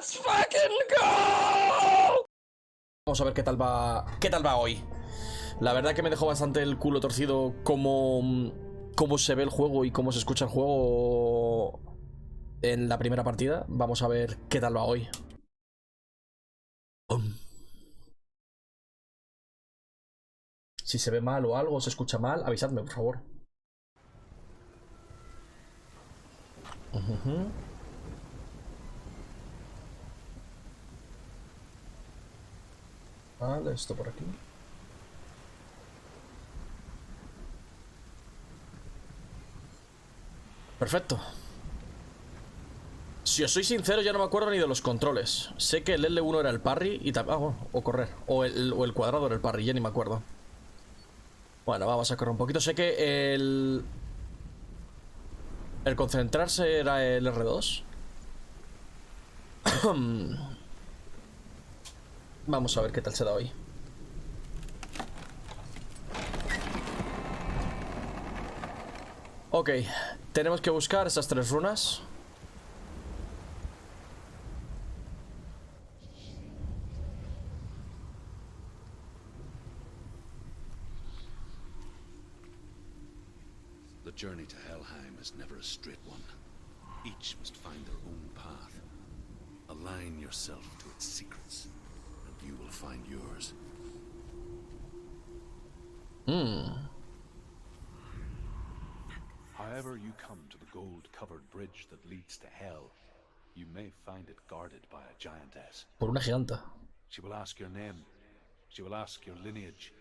Let's fucking go. Vamos a ver qué tal va hoy. La verdad que me dejó bastante el culo torcido cómo se ve el juego y cómo se escucha el juego en la primera partida. Vamos a ver qué tal va hoy. Si se ve mal o algo, se escucha mal, avisadme, por favor. Vale, esto por aquí. Perfecto. Si os soy sincero, ya no me acuerdo ni de los controles. Sé que el L1 era el parry y bueno, o correr. O el cuadrado era el parry, ya ni me acuerdo. Bueno, vamos a correr un poquito. Sé que el concentrarse era el R2. Vamos a ver qué tal se da hoy. Ok, tenemos que buscar esas 3 runas. The journey to Helheim is never a straight one. Each must find their own path. Align yourself to its secrets, and you will find yours. However you come to the gold-covered bridge that leads to hell, you may find it guarded by a giantess. Por una giganta. She will ask your name. She will ask your lineage.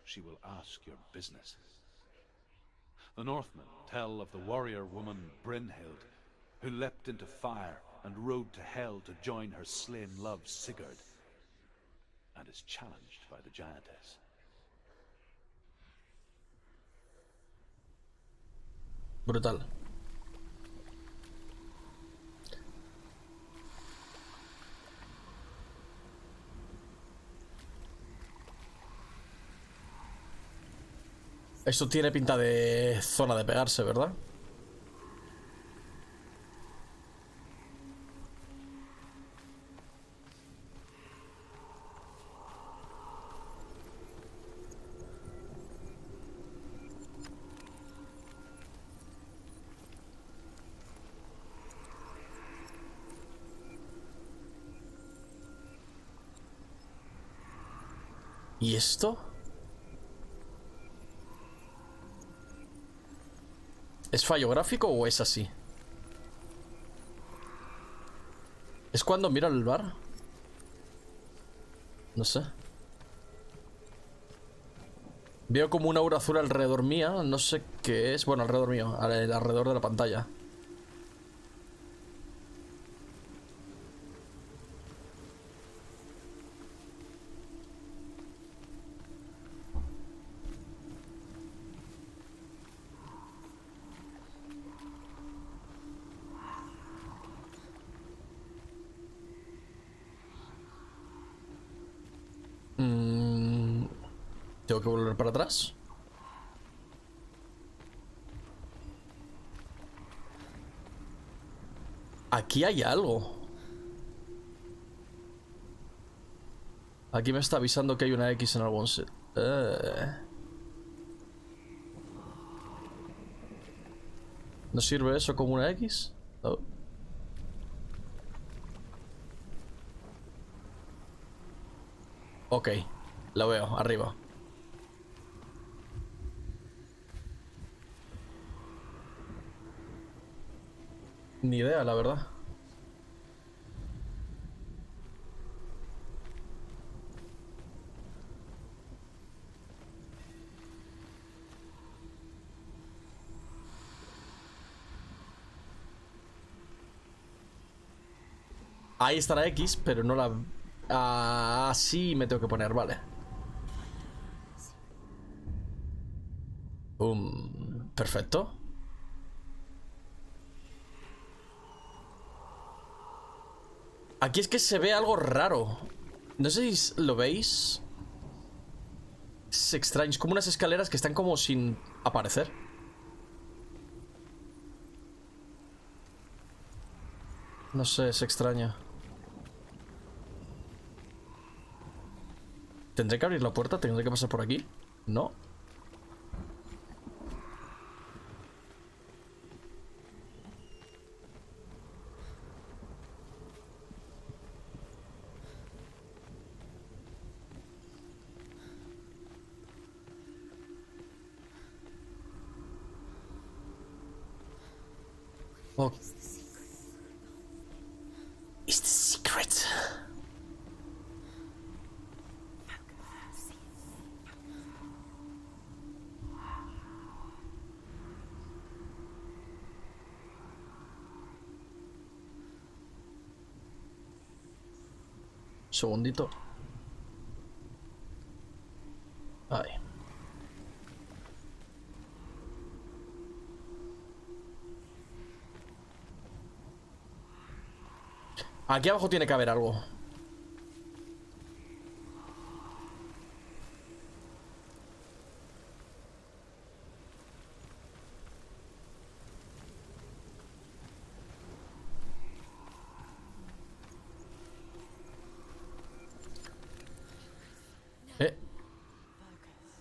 She will ask your business. The Northmen tell of the warrior woman Brynhild, who leapt into fire and rode to hell to join her slain love Sigurd, and is challenged by the giantess. Brutal. Esto tiene pinta de zona de pegarse, ¿verdad? ¿Y esto? ¿Es fallo gráfico o es así? ¿Es cuando miro el bar? No sé. Veo como una aura azul alrededor mía. No sé qué es. Bueno, alrededor mío. Alrededor de la pantalla. Tengo que volver para atrás. Aquí hay algo. Aquí me está avisando que hay una X en algún sitio. ¿No sirve eso como una X? Oh. Ok, lo veo, arriba. Ni idea, la verdad. Ahí está la X, pero no la... Así me tengo que poner, vale. Perfecto. Aquí es que se ve algo raro. No sé si lo veis. Es extraño, es como unas escaleras que están como sin aparecer. No sé, es extraño. ¿Tendré que abrir la puerta? ¿Tendré que pasar por aquí? No. Oh. It's the secret. Segundito. Ahí. Aquí abajo tiene que haber algo.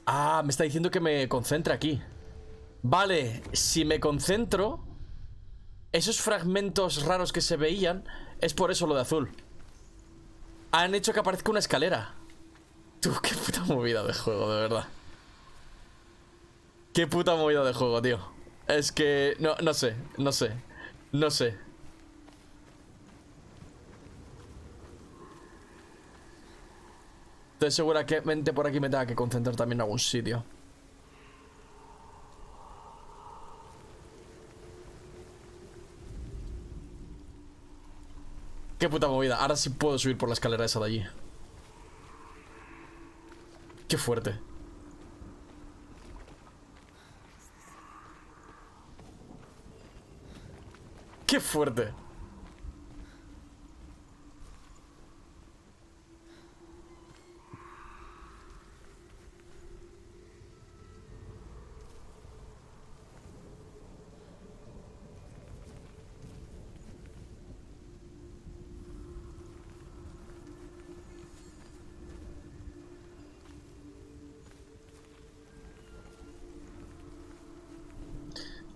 Ah, me está diciendo que me concentre aquí. Vale, si me concentro, esos fragmentos raros que se veían, es por eso lo de azul. Han hecho que aparezca una escalera. Tú, qué puta movida de juego, de verdad. Qué puta movida de juego, tío. Es que... No sé. Estoy segura que por aquí me tenga que concentrar también en algún sitio. Qué puta movida. Ahora sí puedo subir por la escalera esa de allí. Qué fuerte. Qué fuerte.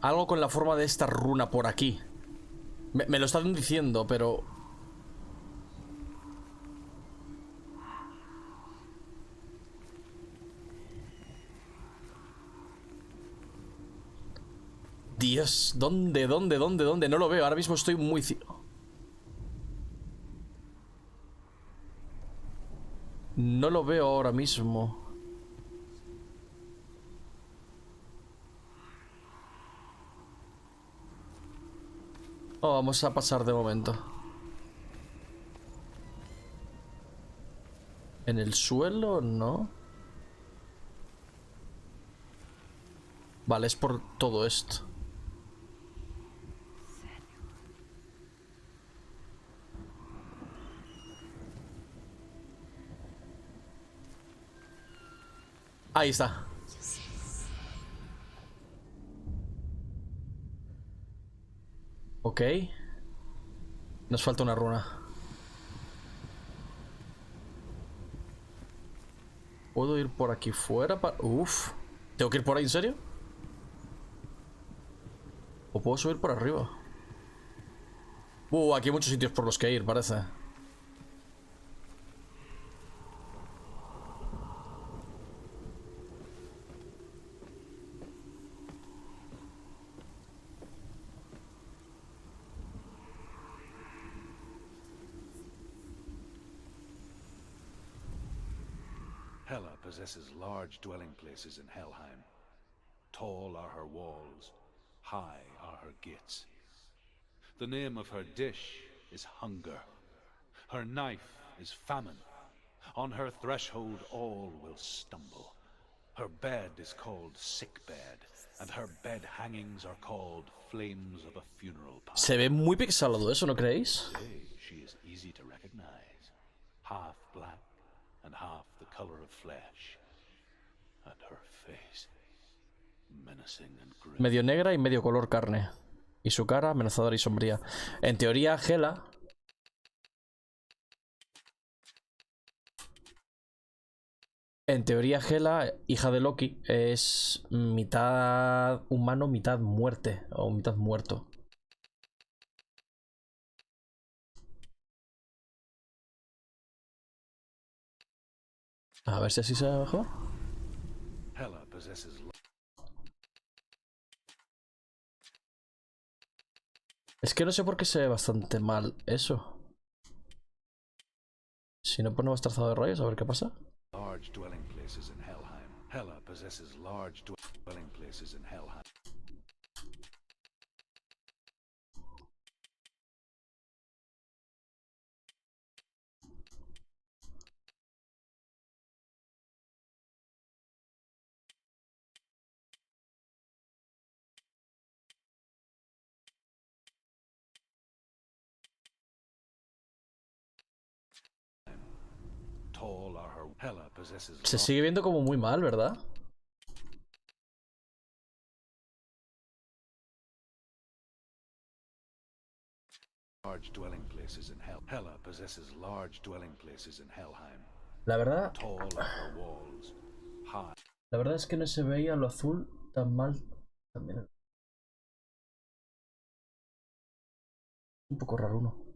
Algo con la forma de esta runa por aquí. Me lo están diciendo, pero... Dios, ¿dónde? No lo veo, ahora mismo estoy muy... No lo veo ahora mismo. Oh, vamos a pasar de momento. ¿En el suelo? No. Vale, es por todo esto. Ahí está. Ok. Nos falta una runa. ¿Puedo ir por aquí fuera? Uf. ¿Tengo que ir por ahí, en serio? ¿O puedo subir por arriba? Aquí hay muchos sitios por los que ir, parece. Hela possesses large dwelling places in Helheim. Tall are her walls, high are her gates. The name of her dish is hunger. Her knife is famine. On her threshold all will stumble. Her bed is called sick bed, and her bed hangings are called flames of a funeral pyre. Se ve muy pixelado eso, ¿no creéis? Today she is easy to recognize, half black and half the color of flesh, and her face menacing and grim. Medio negra y medio color carne. Y su cara amenazadora y sombría. En teoría, Hela... En teoría, Hela, hija de Loki, es mitad humano, mitad muerte. O mitad muerto. A ver si así se ve mejor. Hela possesses Es que no sé por qué se ve bastante mal eso. Si no ponemos trazado de rayos, a ver qué pasa. large dwelling places in Helheim. Hela possesses large dwelling places in Helheim. Tall are her. Hela possesses Se sigue viendo como muy mal, ¿verdad? large dwelling places in Hel. Hela possesses large dwelling places in Helheim. La verdad, Tall are her walls. High. la verdad es que no se veía lo azul tan mal. También un poco raro uno.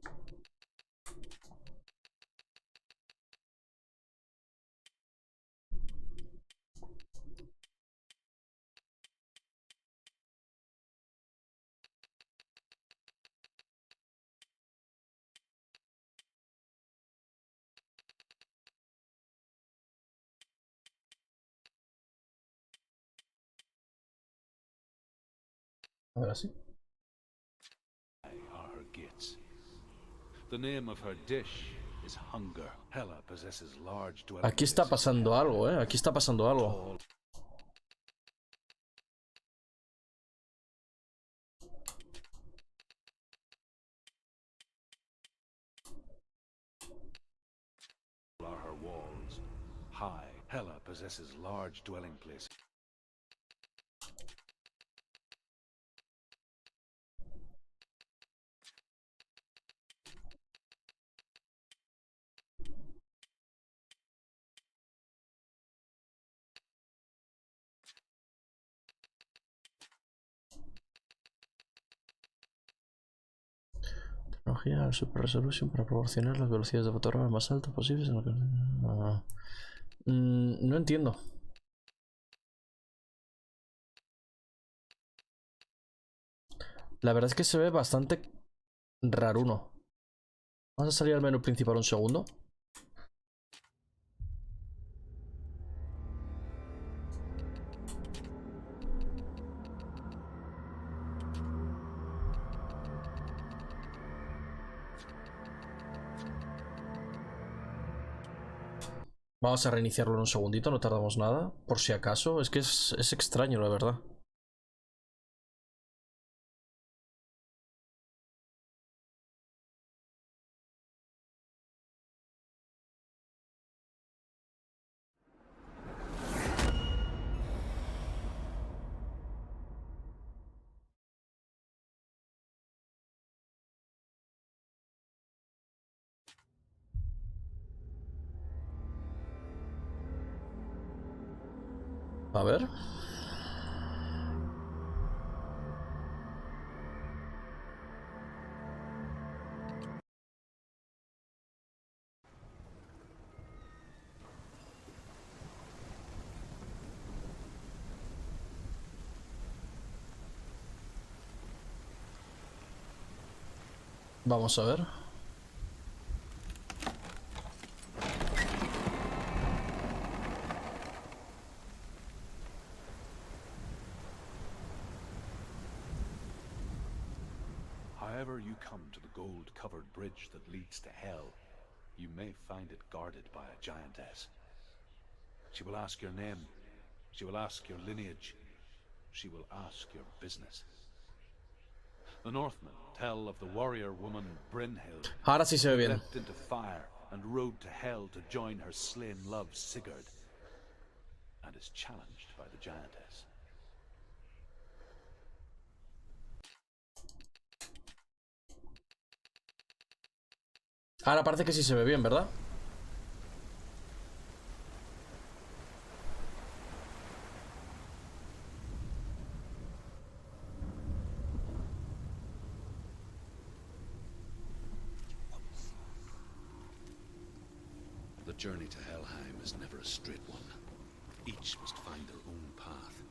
A ver así. Are her gates. The name of her dish is hunger. Hela possesses large dwelling Aquí está places in pasando Helheim. algo, Aquí está pasando algo. Tall are her walls. High. Hela possesses large dwelling places. Tecnología Super Resolution para proporcionar las velocidades de fotograma más altas posibles. No entiendo. La verdad es que se ve bastante raruno. Vamos a salir al menú principal un segundo. Vamos a reiniciarlo en un segundito, no tardamos nada. Por si acaso, es que es extraño, la verdad. A ver. Vamos a ver. However you come to the gold-covered bridge that leads to hell, you may find it guarded by a giantess. She will ask your name. She will ask your lineage. She will ask your business. The Northmen tell of the warrior woman Brynhild, Ahora sí se ve who bien. leapt into fire and rode to hell to join her slain love Sigurd, and is challenged by the giantess. Ahora parece que sí se ve bien, ¿verdad? journey to Helheim is never a straight one. Each must find their own path.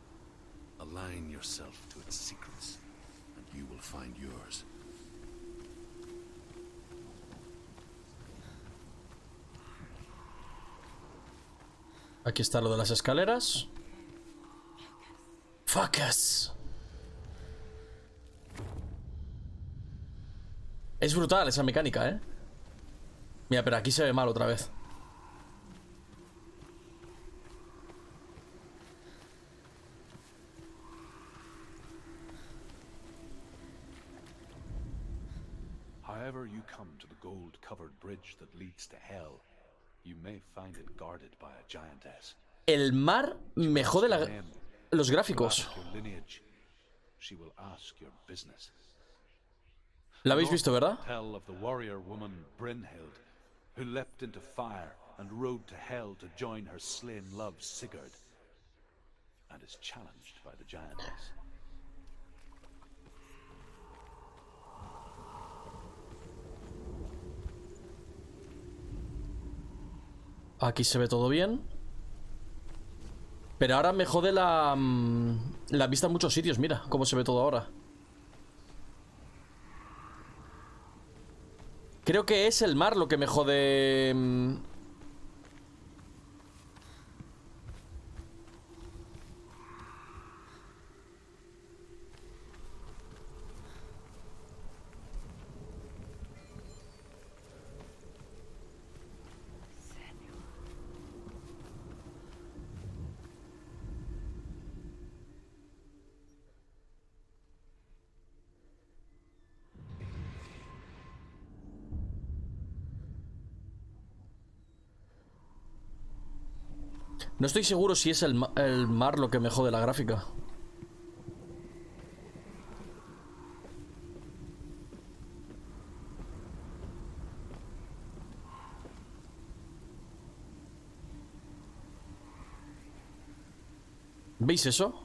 Align yourself to its secrets, and you will find yours. Aquí está lo de las escaleras. Fuckers. Es brutal esa mecánica, ¿eh? Mira, pero aquí se ve mal otra vez. However you come to the gold-covered bridge that leads to hell, you may find it guarded by a giantess. El mar me jode los gráficos. She will ask your business. ¿La habéis visto, verdad? Tell of the warrior woman Brynhild, who leapt into fire and rode to hell to join her slain love Sigurd, and is challenged by the giantess. Aquí se ve todo bien. Pero ahora me jode la vista en muchos sitios. Mira cómo se ve todo ahora. Creo que es el mar lo que me jode. No estoy seguro si es el mar lo que me jode la gráfica. ¿Veis eso?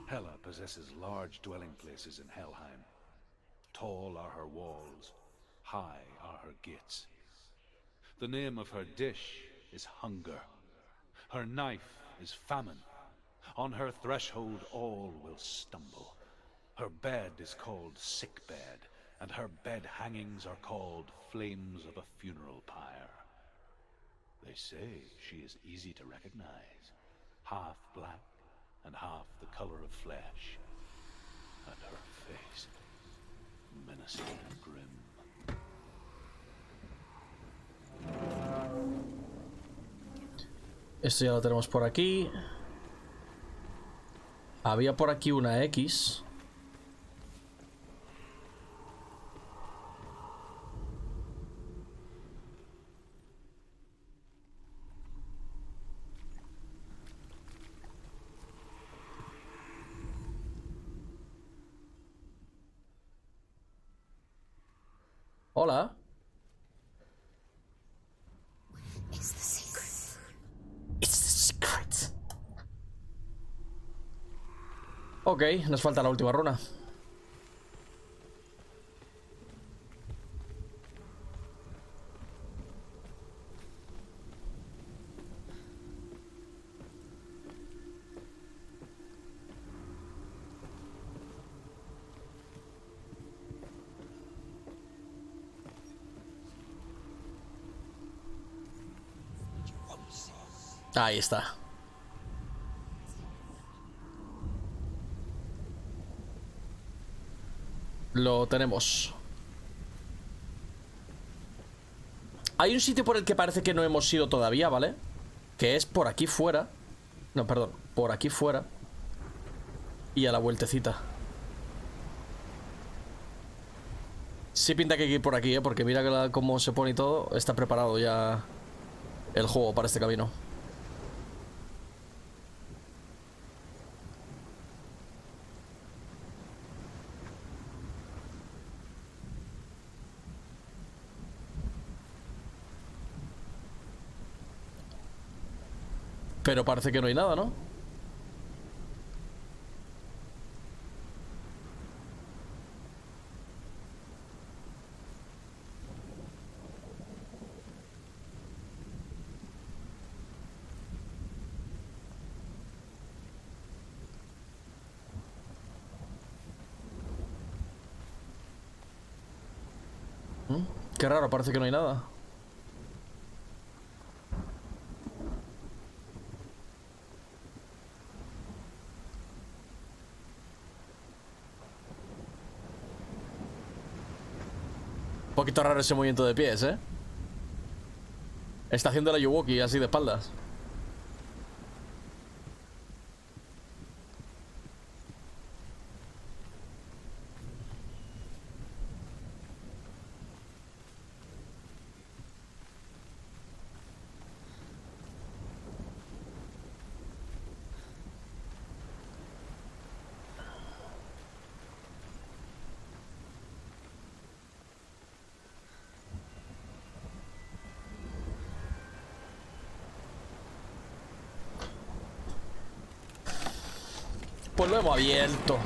Hela possesses large dwelling places in Helheim. Tall are her walls, high are her gates. The name of her dish is hunger. Her knife is famine. On her threshold all will stumble. Her bed is called sick bed, and her bed hangings are called flames of a funeral pyre. They say she is easy to recognize, half black and half the color of flesh, and her face menacing and grim. Esto ya lo tenemos por aquí. Había por aquí una X. Hola. It's the secret. It's the secret. Ok, nos falta la última runa. Ahí está. Lo tenemos. Hay un sitio por el que parece que no hemos ido todavía, ¿vale? Que es por aquí fuera. No, perdón, por aquí fuera. Y a la vueltecita. Sí pinta que hay que ir por aquí, ¿eh? Porque mira cómo se pone y todo. Está preparado ya el juego para este camino. Pero parece que no hay nada, ¿no? Qué raro, parece que no hay nada. Un poquito raro ese movimiento de pies, ¿eh? Está haciendo la yuwoki así de espaldas. Pues lo hemos abierto.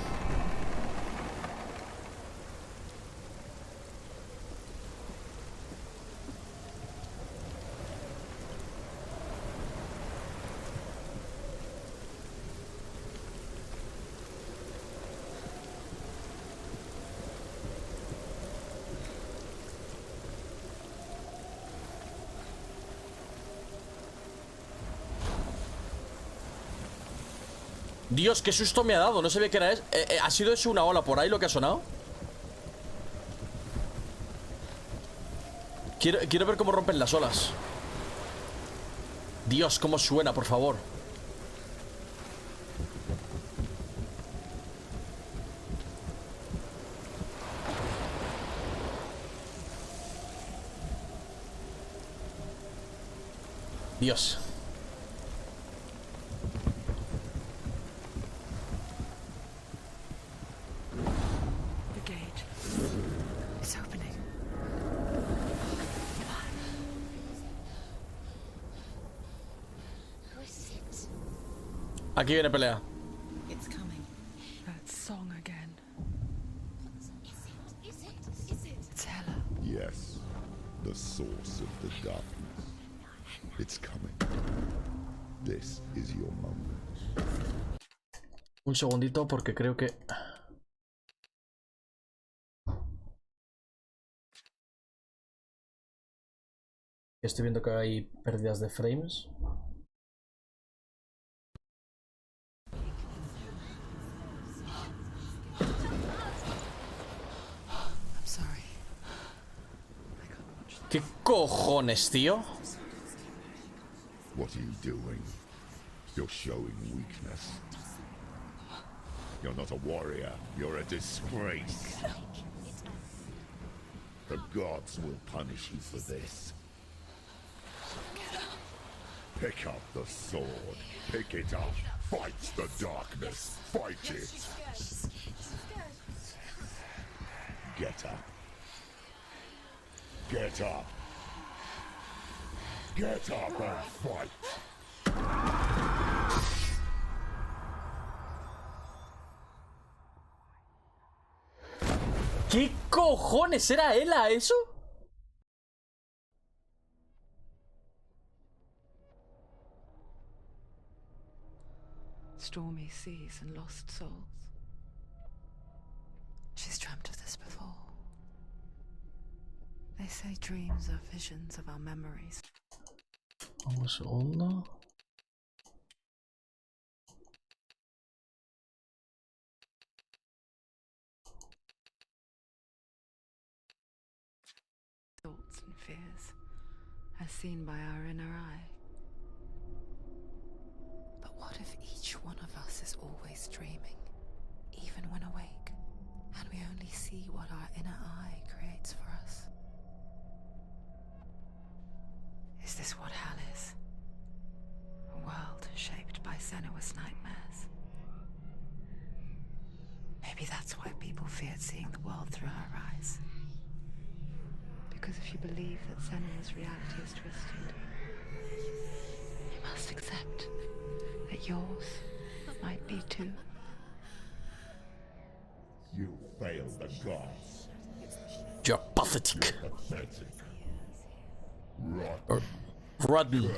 Dios, qué susto me ha dado. No sabía qué era eso. ¿Ha sido eso una ola por ahí lo que ha sonado? Quiero ver cómo rompen las olas. Dios, cómo suena, por favor. Dios. Aquí viene pelea. It's coming. That song again. Is it? It's Hela. Yes, the source of the darkness. It's coming. This is your moment. Un segundito porque creo que... Estoy viendo que hay pérdidas de frames. ¿Qué cojones, tío? What are you doing? You're showing weakness. You're not a warrior. You're a disgrace. The gods will punish you for this. Pick up the sword. Pick it up. Fight the darkness. Fight it. Get up. Get up. Get up and fight. ¿Qué cojones era Hela eso? Stormy seas and lost souls. She's dreamt of this before. They say dreams are visions of our memories. Un segundo. Thoughts and fears, as seen by our inner eye. But what if each one of us is always dreaming, even when awake, and we only see what our inner eye creates for us? Is this what hell is? A world shaped by SENUA'S nightmares? Maybe that's why people feared seeing the world through her eyes. Because if you believe that SENUA'S reality is twisted, you must accept that yours might be too. You failed the gods. You're pathetic. Pathetic. Rotten. Rotten.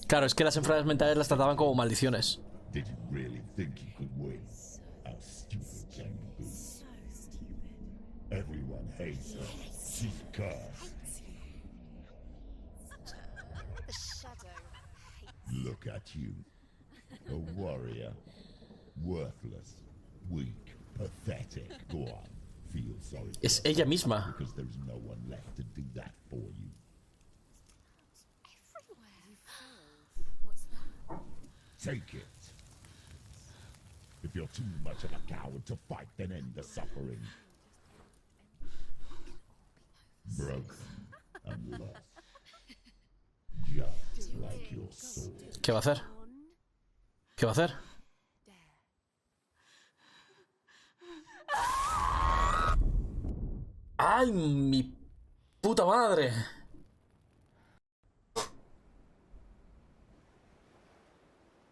Claro, es que las enfermedades mentales las trataban como maldiciones. Did you really think you could win? How stupid can you be? Every hates her. She's cursed. The shadow hates. Look at you. A warrior. Worthless. Weak. Pathetic. Go on. Feel sorry. Es ella misma. Because there's no one left to do that for you. What's that? Take it. If you're too much of a coward to fight, then end the suffering. Broken and lost. Just like your soul. ¿Qué va a hacer? ¿Qué va a hacer? ¡Ay, mi puta madre!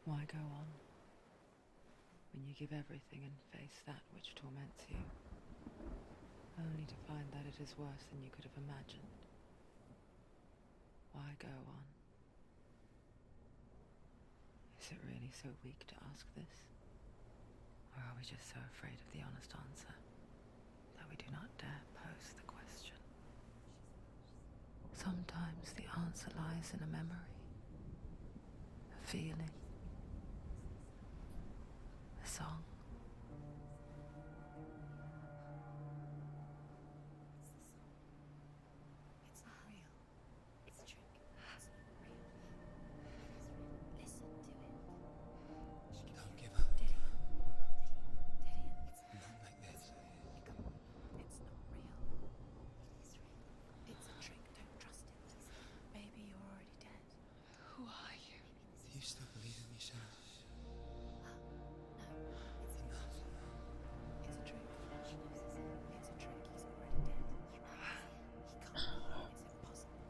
Why go on when you give everything and face that which torments you, only to find that it is worse than you could have imagined? Why go on? Is it really so weak to ask this? Or are we just so afraid of the honest answer that we do not dare pose the question? Sometimes the answer lies in a memory, a feeling, a song. It's not real. It's a trick. It's not real. Listen to it. Don't give up. Not like this. Come on. It's not real. It is real. It's a trick. Don't trust it. Maybe you're already dead. Who are you? Do you still believe in me, Shannon? No, it's enough. It's a trick. She knows it's him. It's a trick. He's already dead. He can't. It's impossible.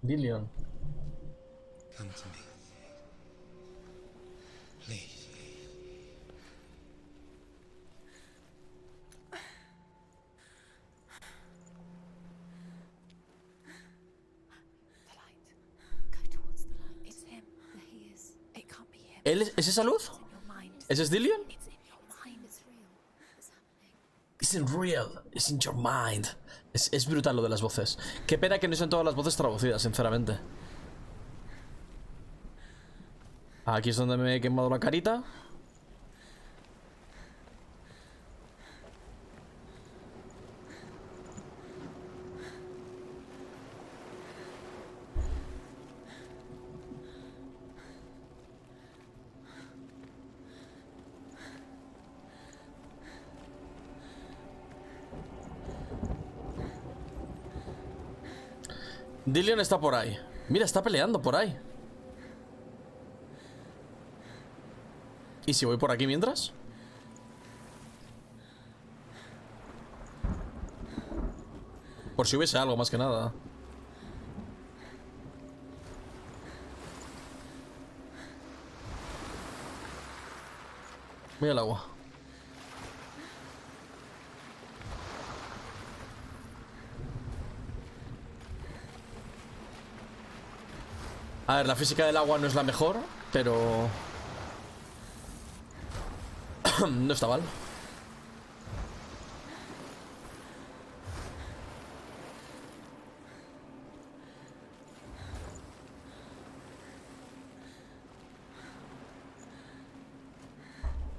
Dillion. Come to me. Please. The light. Go towards the light. It's him. He is. It can't be him. ¿Es esa luz? It's in your mind. ¿Ese es Dillion? It's in your mind. It's real. It's happening. Isn't real, it's in your mind. Es brutal lo de las voces. Qué pena que no sean todas las voces traducidas, sinceramente. Aquí es donde me he quemado la carita. Dillion está por ahí. Mira, está peleando por ahí. ¿Y si voy por aquí mientras? Por si hubiese algo, más que nada. Voy al agua. A ver, la física del agua no es la mejor, pero... no está mal.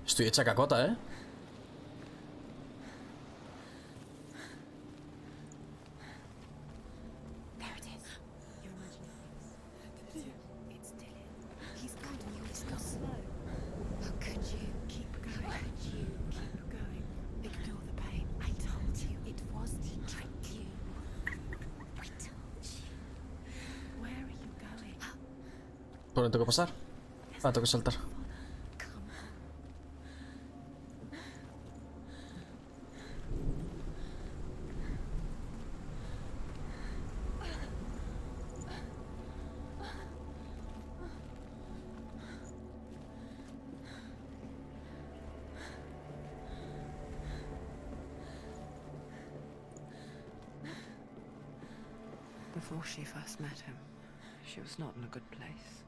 Estoy hecha cacota, ¿eh? There it is. You're imagining things. It's Dylan. He's good and you're still slow. How could you keep going? How could you keep going? Ignore the pain. I told you it was to trick you. I told you. Where are you going? ¿Por dónde tengo que pasar? Ah, tengo que saltar. Come on. Before she first met him, she was not in a good place.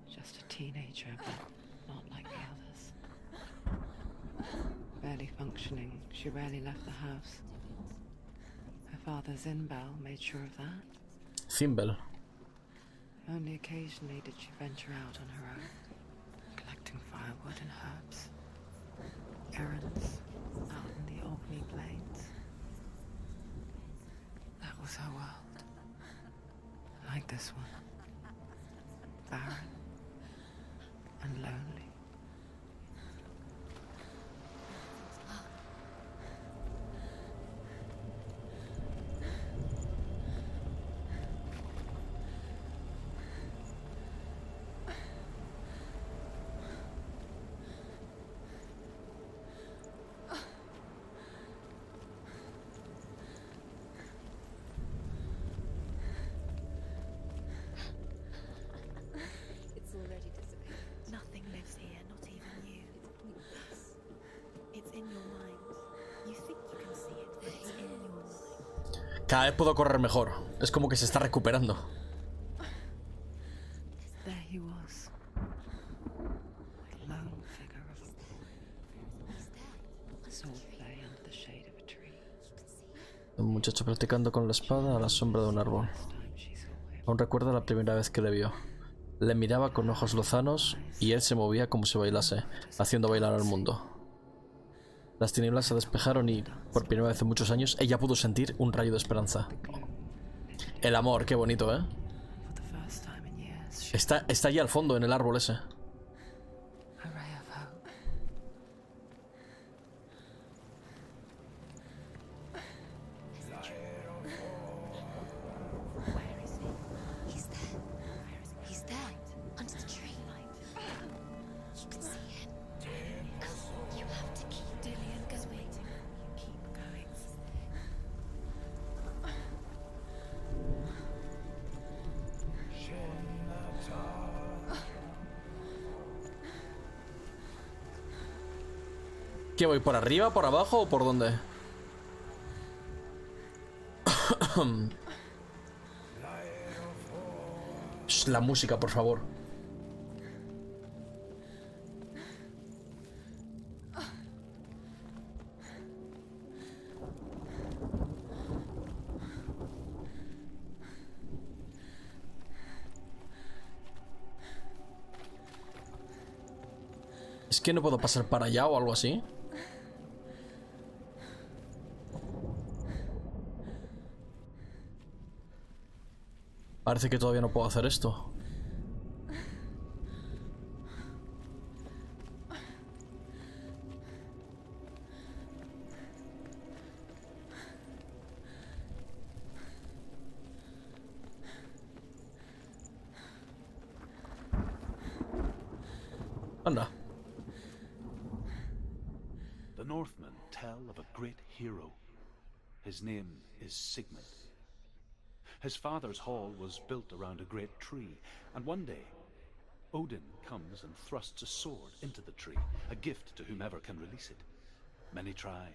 Just a teenager, but not like the others. Barely functioning, she rarely left the house. Her father Zinbel made sure of that. Zimbel. Only occasionally did she venture out on her own, collecting firewood and herbs. Errands out in the Orkney Plains. That was her world. Like this one. Barren and lonely. It's already disappeared. Nothing lives here, not even you. It's in your mind. You think you can see it, but it's in your mind. Cada vez puedo correr mejor. Es como que se está recuperando. There he was. A lone figure of sword play under the shade of a tree. Un muchacho practicando con la espada a la sombra de un árbol. First time she saw him. Aún recuerdo la primera vez que le vio. Le miraba con ojos lozanos y él se movía como si bailase, haciendo bailar al mundo. Las tinieblas se despejaron y, por primera vez en muchos años, ella pudo sentir un rayo de esperanza. El amor, qué bonito, ¿eh? For the first time in years, Está allí al fondo, en el árbol ese. a ray of hope. Where is he? He's there. Where is he? He's there. Under the tree. You can see him. You have to keep Dillian goes waiting. Keep going. ¿Qué voy? ¿Por arriba, por abajo o por dónde? Shh, la música, por favor. ¿Es que no puedo pasar para allá o algo así? Parece que todavía no puedo hacer esto. Anda. The Northmen tell of a great hero. His name is Sigmund. His father's hall was built around a great tree, and one day, Odin comes and thrusts a sword into the tree, a gift to whomever can release it. Many try,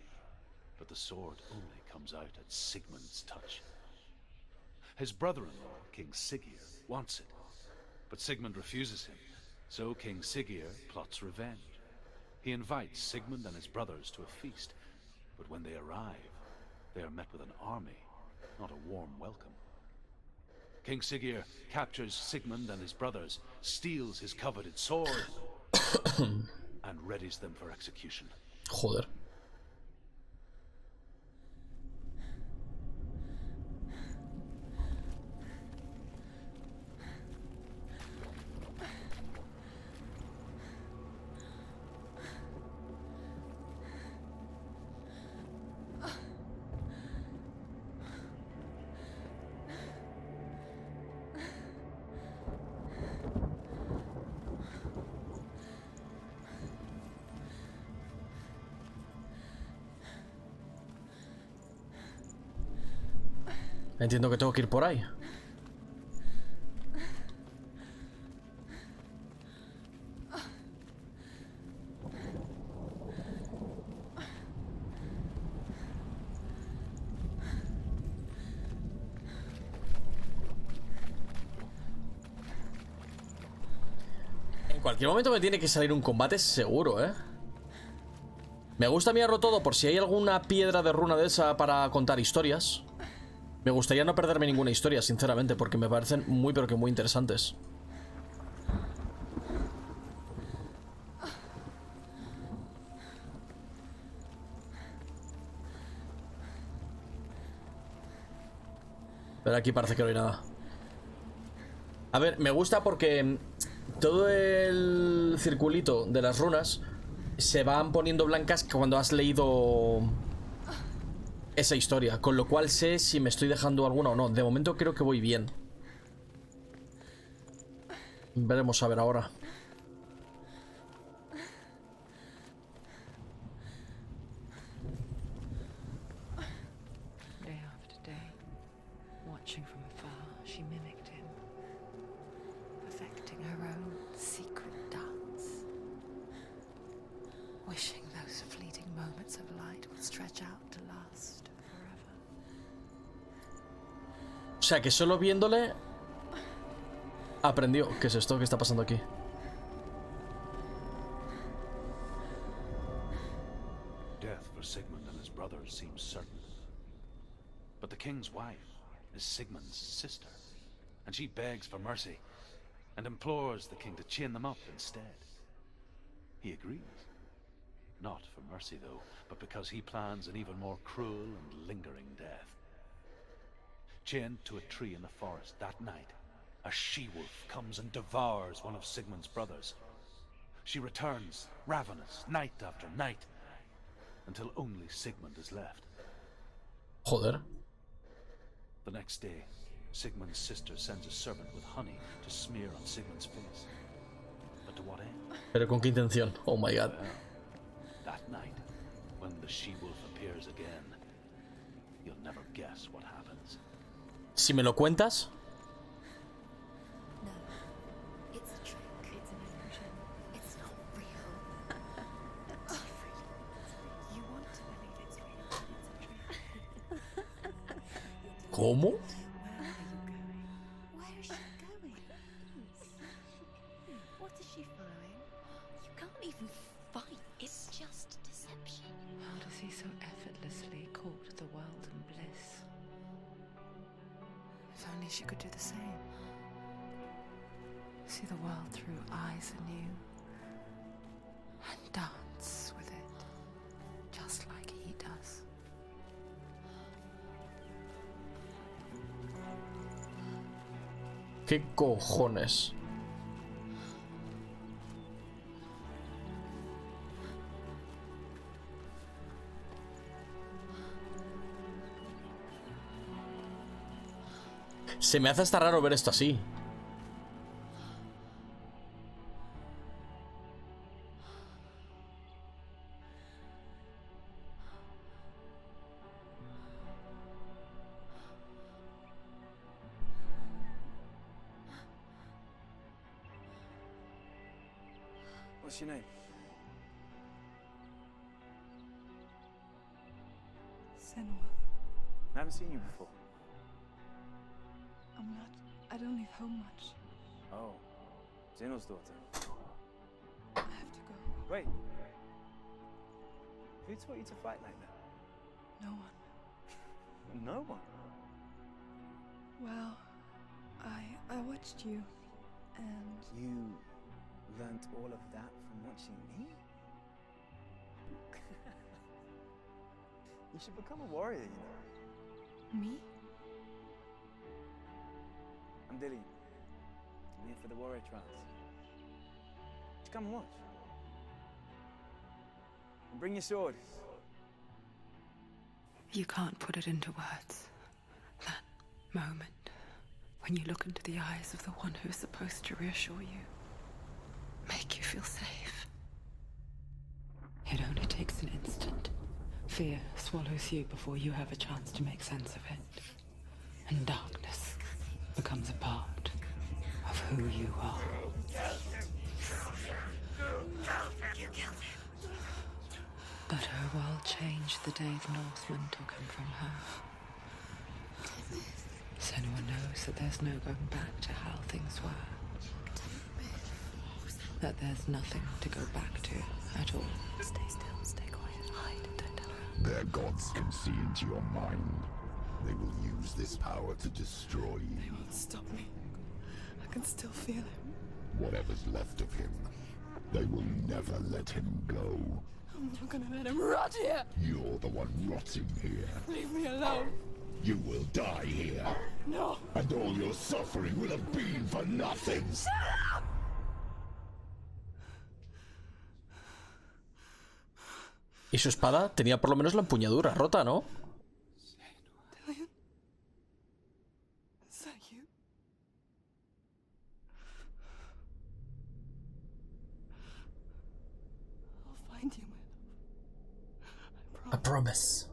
but the sword only comes out at Sigmund's touch. His brother-in-law, King Siggeir, wants it, but Sigmund refuses him, so King Siggeir plots revenge. He invites Sigmund and his brothers to a feast, but when they arrive, they are met with an army, not a warm welcome. King Siggeir captures Sigmund and his brothers, steals his coveted sword, and readies them for execution. Joder. Entiendo que tengo que ir por ahí. En cualquier momento me tiene que salir un combate seguro, ¿eh? Me gusta mirarlo todo por si hay alguna piedra de runa de esa para contar historias. Me gustaría no perderme ninguna historia, sinceramente, porque me parecen muy pero que muy interesantes. Pero aquí parece que no hay nada. A ver, me gusta porque todo el circulito de las runas se van poniendo blancas cuando has leído esa historia, con lo cual sé si me estoy dejando alguna o no. De momento creo que voy bien. Veremos a ver ahora. Day after day, watching from afar, she mimicked him, perfecting her own secret dance, wishing those fleeting moments of light would stretch out to last forever. O sea que solo viéndole aprendió. ¿Qué es esto? ¿Qué está pasando aquí? Death for Sigmund and his brothers seems certain. But the king's wife is Sigmund's sister, and she begs for mercy and implores the king to chain them up instead. He agrees. Not for mercy, though, but because he plans an even more cruel and lingering death. Chained to a tree in the forest that night, a she-wolf comes and devours one of Sigmund's brothers. She returns, ravenous, night after night, until only Sigmund is left. Joder. The next day, Sigmund's sister sends a servant with honey to smear on Sigmund's face. But to what end? Pero con qué intención. Oh my god. Well, that night, when the she-wolf appears again, you'll never guess what happens. Si me lo cuentas. No, it's a trick. It's an illusion. It's not real. It's real. You want to believe it's real, but it's a trick. ¿Cómo? Where are you going? Where is she going? What is she following? You can't even fight. It's just deception. How does he so effortlessly court the world and bliss? If only she could do the same. See the world through eyes anew and dance with it, just like he does. ¿Qué cojones? Se me hace hasta raro ver esto así. What's your name? Senua. I haven't seen you before. I don't leave home much. Oh, Zeno's daughter. I have to go. Wait. Who taught you to fight like that? No one. No one. Well, I watched you, and You learnt all of that from watching me? You should become a warrior, you know. me? I'm Dillian. I'm here for the warrior trials. Just come and watch. And bring your sword. You can't put it into words. That moment when you look into the eyes of the one who is supposed to reassure you, make you feel safe. It only takes an instant. Fear swallows you before you have a chance to make sense of it. And darkness becomes a part of who you are. But her world changed the day the Northmen took him from her. Senua knows that there's no going back to how things were. That there's nothing to go back to at all. Stay still, stay quiet. Hide, don't tell her. Their gods can see into your mind. They will use this power to destroy you. They won't stop me. I can still feel him. Whatever's left of him, they will never let him go. I'm not gonna let him rot here. You're the one rotting here. Leave me alone. You will die here. No. And all your suffering will have been for nothing. Shut up! Y su espada tenía por lo menos la empuñadura rota, ¿no? Dillion? Is that you? I'll find you, my love. I promise.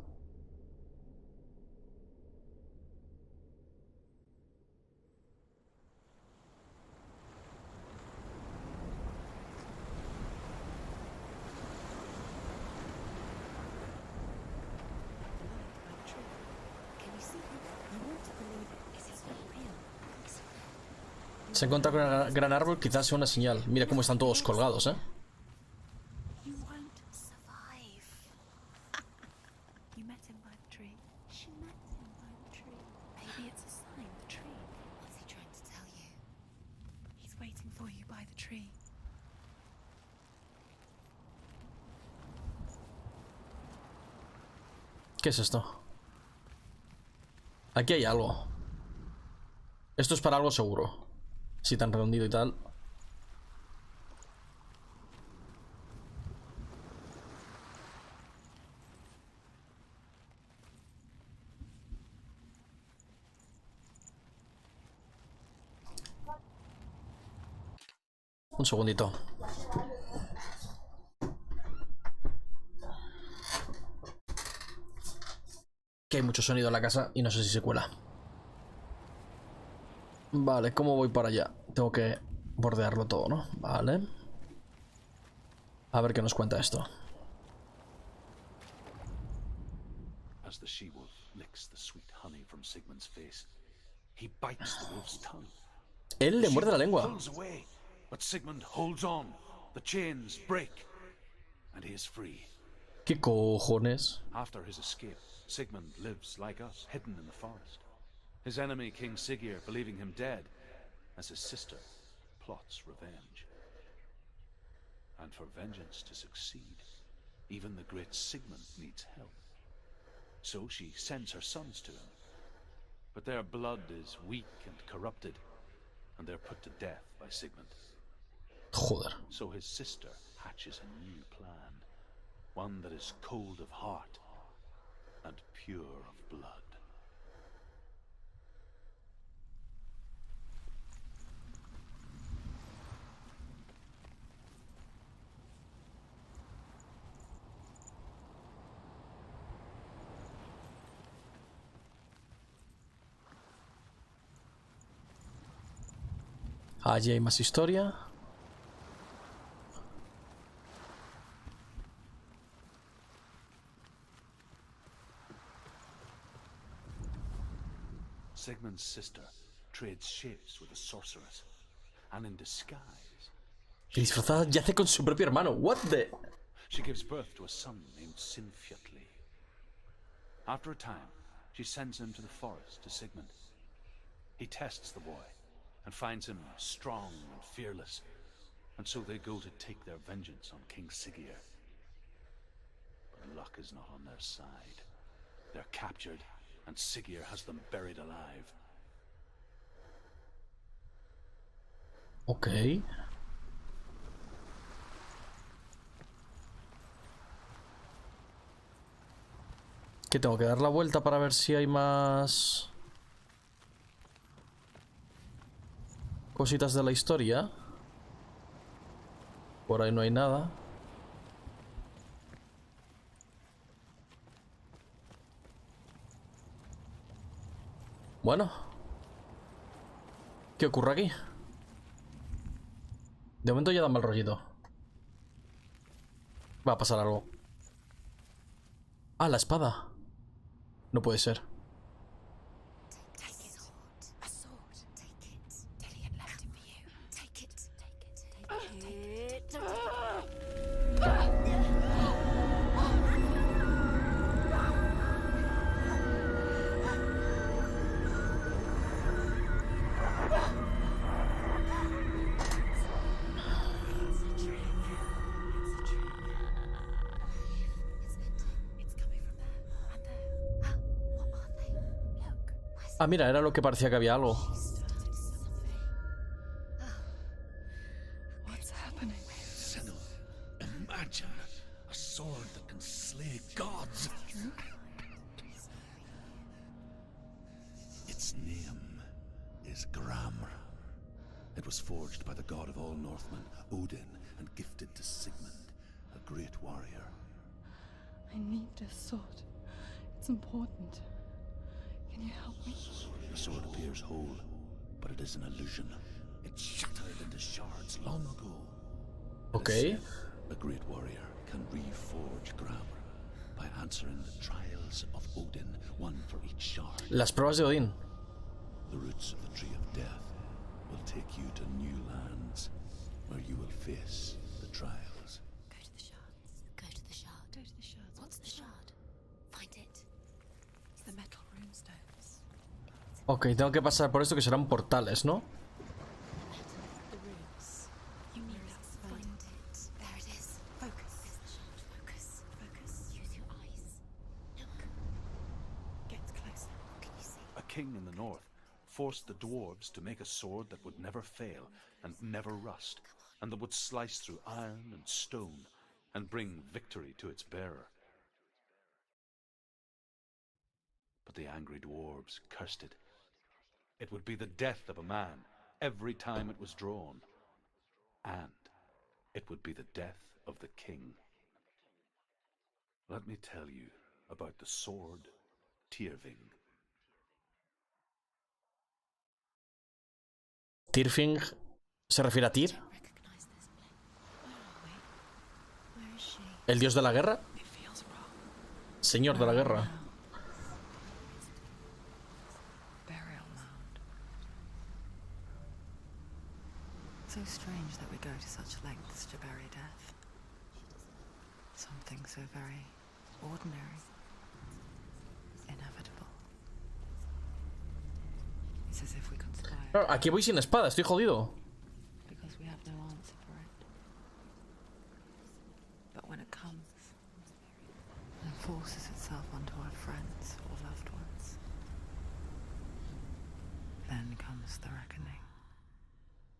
Se encuentra con el gran árbol, quizás sea una señal. Mira cómo están todos colgados, ¿eh? You won't survive. You met him by the tree. She met him by the tree. Maybe it's a sign, the tree. What's he trying to tell you? He's waiting for you by the tree. ¿Qué es esto? Aquí hay algo. Esto es para algo seguro. Así tan redondito y tal. Un segundito. Que hay mucho sonido en la casa y no sé si se cuela. Vale, ¿cómo voy para allá? Tengo que bordearlo todo, ¿no? Vale. A ver qué nos cuenta esto. As the she-wolf licks the sweet honey from Sigmund's face, he bites the wolf's tongue. Él le muerde la lengua. Pulls away, but Sigmund holds on. The chains break, and he is free. ¿Qué cojones? After his escape, Sigmund lives like us, hidden in the forest. His enemy, King Siggeir, believing him dead, as his sister plots revenge. And for vengeance to succeed, even the great Sigmund needs help. So she sends her sons to him. But their blood is weak and corrupted, and they're put to death by Sigmund. Joder. So his sister hatches a new plan, one that is cold of heart and pure of blood. Allí hay más historia. Sigmund's sister trades shapes with a sorceress, and in disguise, Que disfrazada yace con su propio hermano. What the... she gives birth to a son named Sinfjotli. After a time, she sends him to the forest to Sigmund. He tests the boy and finds him strong and fearless, and so they go to take their vengeance on King Siggeir. But luck is not on their side. They're captured, and Siggeir has them buried alive. Ok. Que tengo que dar la vuelta para ver si hay más cositas de la historia. Por ahí no hay nada. Bueno, ¿qué ocurre aquí? De momento ya da mal rollito. Va a pasar algo. Ah, la espada. No puede ser. Ah, mira, era lo que parecía que había algo. What's happening? Senua, imagine a sword that can slay gods. Its name is Gramr. It was forged by the god of all Northmen, Odin, and gifted to Sigmund, a great warrior. I need this sword. It's important. Can you help me? The sword appears whole, but it is an illusion. It shattered into shards long ago. Ok. A great warrior can reforge Gramr by answering the trials of Odin, one for each shard. Las pruebas de Odín. The roots of the tree of death will take you to new lands where you will face the trials. Go to the shards. Go to the shard. Go to the shards. What's the shard? Find it. It's the metal runestones. Ok, tengo que pasar por esto que serán portales, ¿no? The runes. You need that. Find it. There it is. Focus. There's the shard. Focus. Focus. Use your eyes. Look. Get closer. What can you see? A king in the north forced the dwarves to make a sword that would never fail and never rust, and that would slice through iron and stone and bring victory to its bearer. But the angry dwarves cursed it. It would be the death of a man every time it was drawn, and it would be the death of the king. Let me tell you about the sword Tyrfing. Tyrfing se refiere a Tyr, Recognize this place. Where are we? Where is she? el dios de la guerra, It feels wrong. señor de la guerra. Burial mound. So strange that we go to such lengths to bury death. Something so very ordinary. Inevitable. It's as if we conspire Claro, aquí voy sin espada, estoy jodido. because we have no answer for it. But when it comes and forces itself onto our friends or loved ones, then comes the reckoning.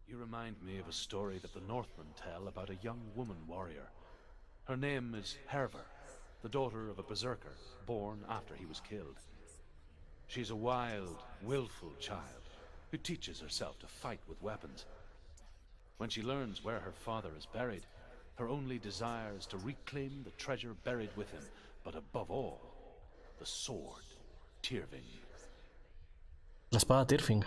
You remind me of a story that the Northmen tell about a young woman warrior. Her name is Hervor, the daughter of a berserker born after he was killed. She's a wild, willful child who teaches herself to fight with weapons. When she learns where her father is buried, her only desire is to reclaim the treasure buried with him, but above all, the sword, Tyrfing. La espada Tyrfing.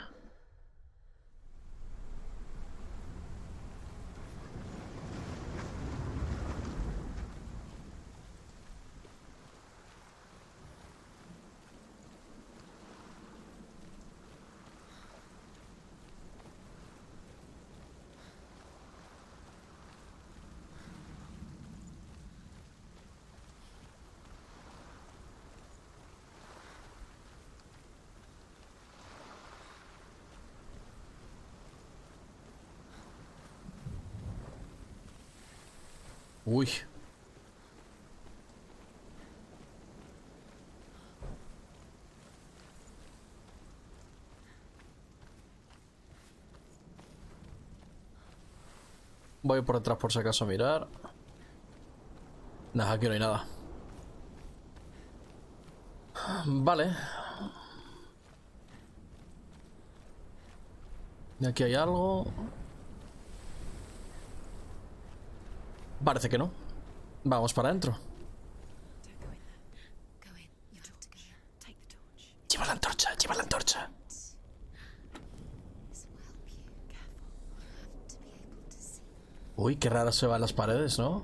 Uy. Voy por detrás por si acaso a mirar. Nada, aquí no hay nada. Vale. Y aquí hay algo. Parece que no. Vamos para adentro. Don't go in there. Go in. You have to go in. Take the torch. Lleva la antorcha, lleva la antorcha. This will help you. Careful. You have to be able to see. Uy, qué raras se van las paredes, ¿no?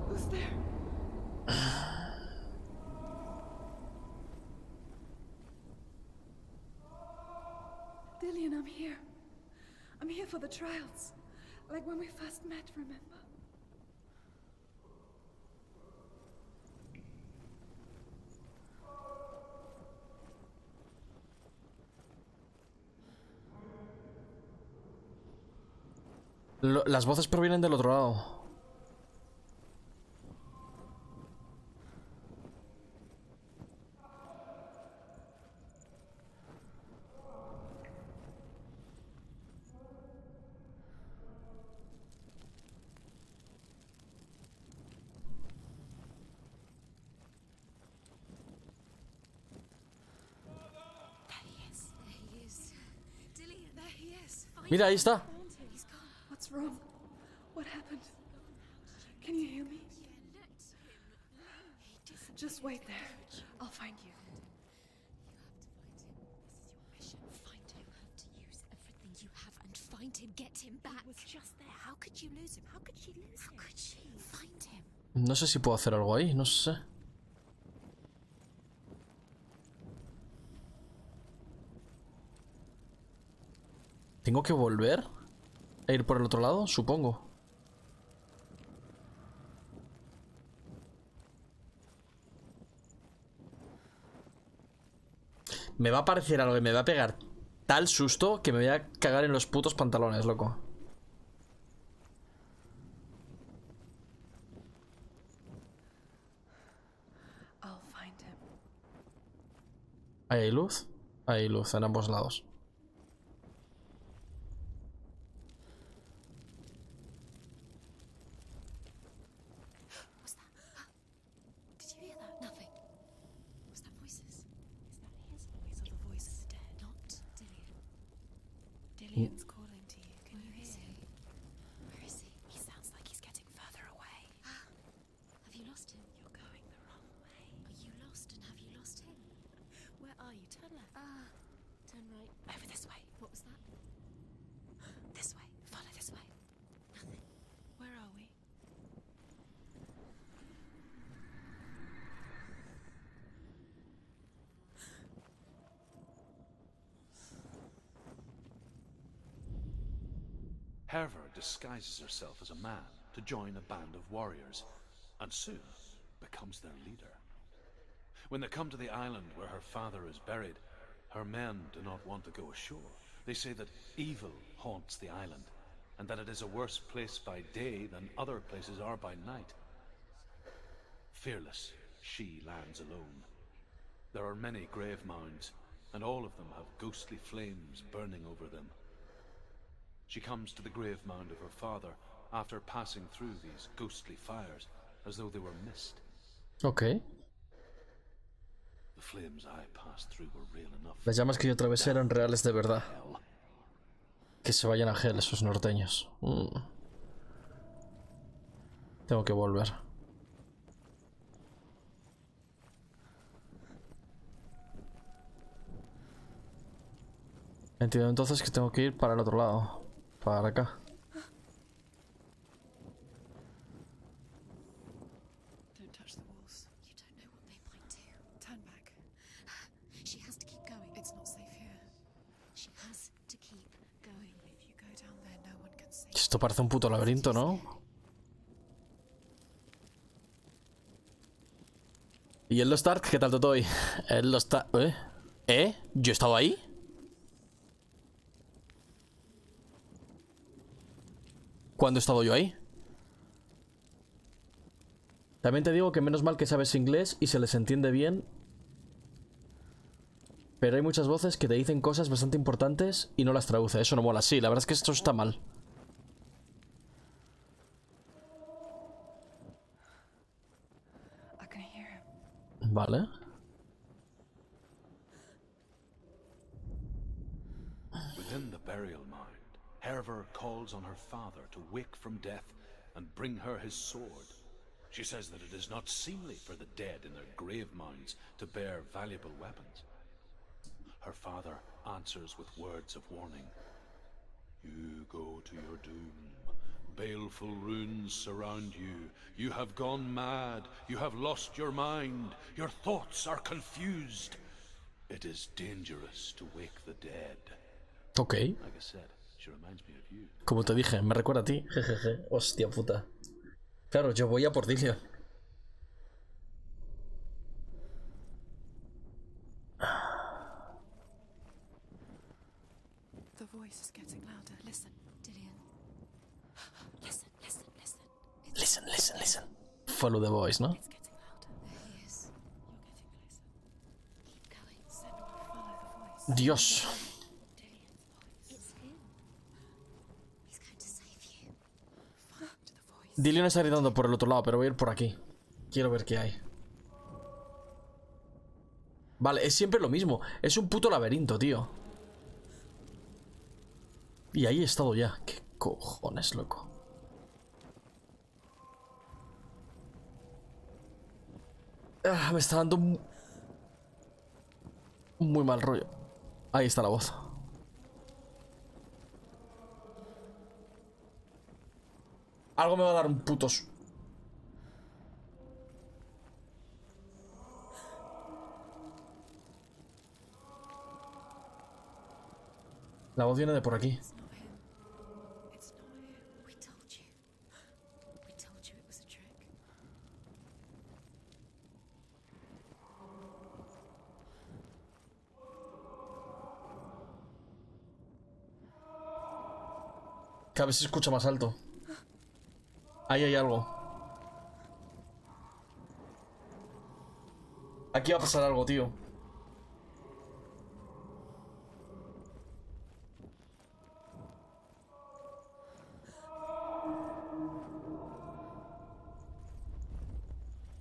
Who's there? Dillian, I'm here. I'm here for the trials. Like when we first met, remember? Las voces provienen del otro lado. Mira, ahí está. What's wrong? What happened? Can you hear me? Just wait there. I'll find you. Find him. To use everything you have and find him. Get him back. He was just there. How could you lose him? How could she lose him? How could she find him? No sé si puedo hacer algo ahí, no sé. ¿Tengo que volver a ir por el otro lado? Supongo. Me va a aparecer algo y me va a pegar tal susto que me voy a cagar en los putos pantalones, loco. I'll find him. ¿Ahí hay luz? Hay luz en ambos lados. What's that? Did you hear that? Nothing. Was that voices? Is that his voice or the voice of the dead? Not Dillian. Dillian's calling to you. Can you hear him? Where is he? He sounds like he's getting further away. Have you lost him? You're going the wrong way. Are you lost and have you lost him? Where are you? Turn left. Turn right. Over this way. What was that? This way. Follow this way. Nothing. Where are we? Herver disguises herself as a man to join a band of warriors, and soon becomes their leader. When they come to the island where her father is buried, her men do not want to go ashore. They say that evil haunts the island, and that it is a worse place by day than other places are by night. Fearless, she lands alone. There are many grave mounds, and all of them have ghostly flames burning over them. She comes to the grave mound of her father after passing through these ghostly fires, as though they were mist. Ok. The flames I passed through were real enough. Las llamas que yo atravesé eran reales de verdad. Que se vayan a Hell esos norteños. Tengo que volver. Entiendo entonces que tengo que ir para el otro lado. Para acá. Don't touch the walls. You don't know what they might do. Turn back. She has to keep going. It's not safe here. She has to keep going. If you go down there, no one can save Esto parece un puto laberinto, ¿no? ¿Y el Lost Ark? ¿Qué tal todo hoy? El Lost Ark... ¿Eh? ¿Yo he estado ahí? ¿Cuándo he estado yo ahí? También te digo que menos mal que sabes inglés y se les entiende bien. Pero hay muchas voces que te dicen cosas bastante importantes y no las traduce. Eso no mola. Sí, la verdad es que esto está mal. I can hear him. Vale. Within the burial mound, Herver calls on her father to wake from death and bring her his sword. She says that it is not seemly for the dead in their grave mounds to bear valuable weapons. Her father answers with words of warning. You go to your doom. Baleful runes surround you. You have gone mad. You have lost your mind. Your thoughts are confused. It is dangerous to wake the dead. Ok. Like I said, she reminds me of you. Como te dije, me recuerda a ti. Jejeje. Hostia puta. Claro, yo voy a por Dillion. The voice is getting louder. Listen. Dillian. Listen, listen, listen. Listen, listen, listen. Follow the voice, ¿no? It's getting louder. There he is. You're getting closer. Keep going. Senua, follow the voice. Dios. Dillian's voice. It's him. He's going to save you. Find the voice. Dillion está gritando por el otro lado, pero voy a ir por aquí. Quiero ver qué hay. Vale, es siempre lo mismo. Es un puto laberinto, tío. Y ahí he estado ya. ¿Qué cojones, loco? Me está dando muy mal rollo. Ahí está la voz. Algo me va a dar un putos. La voz viene de por aquí. It's not him. It's not him. We told you. We told you it was a trick. Cada vez se escucha más alto. Ahí hay algo. Aquí va a pasar algo, tío.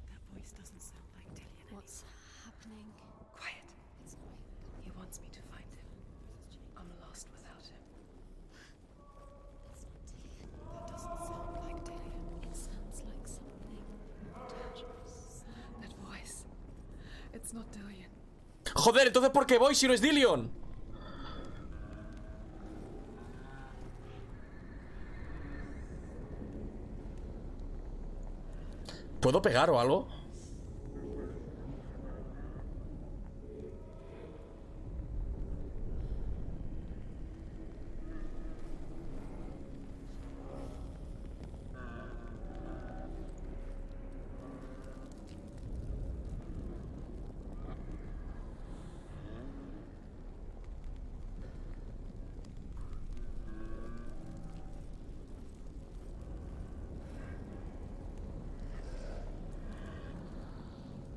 That voice doesn't sound like Dillian. What's happening? Quiet. It's not him. He wants me to find him. I'm lost without him. It's not Dillian. That doesn't sound like Dillian. It sounds like something dangerous. That voice. It's not Dillian. Joder, entonces ¿por qué voy si no es Dillion? ¿Puedo pegar o algo?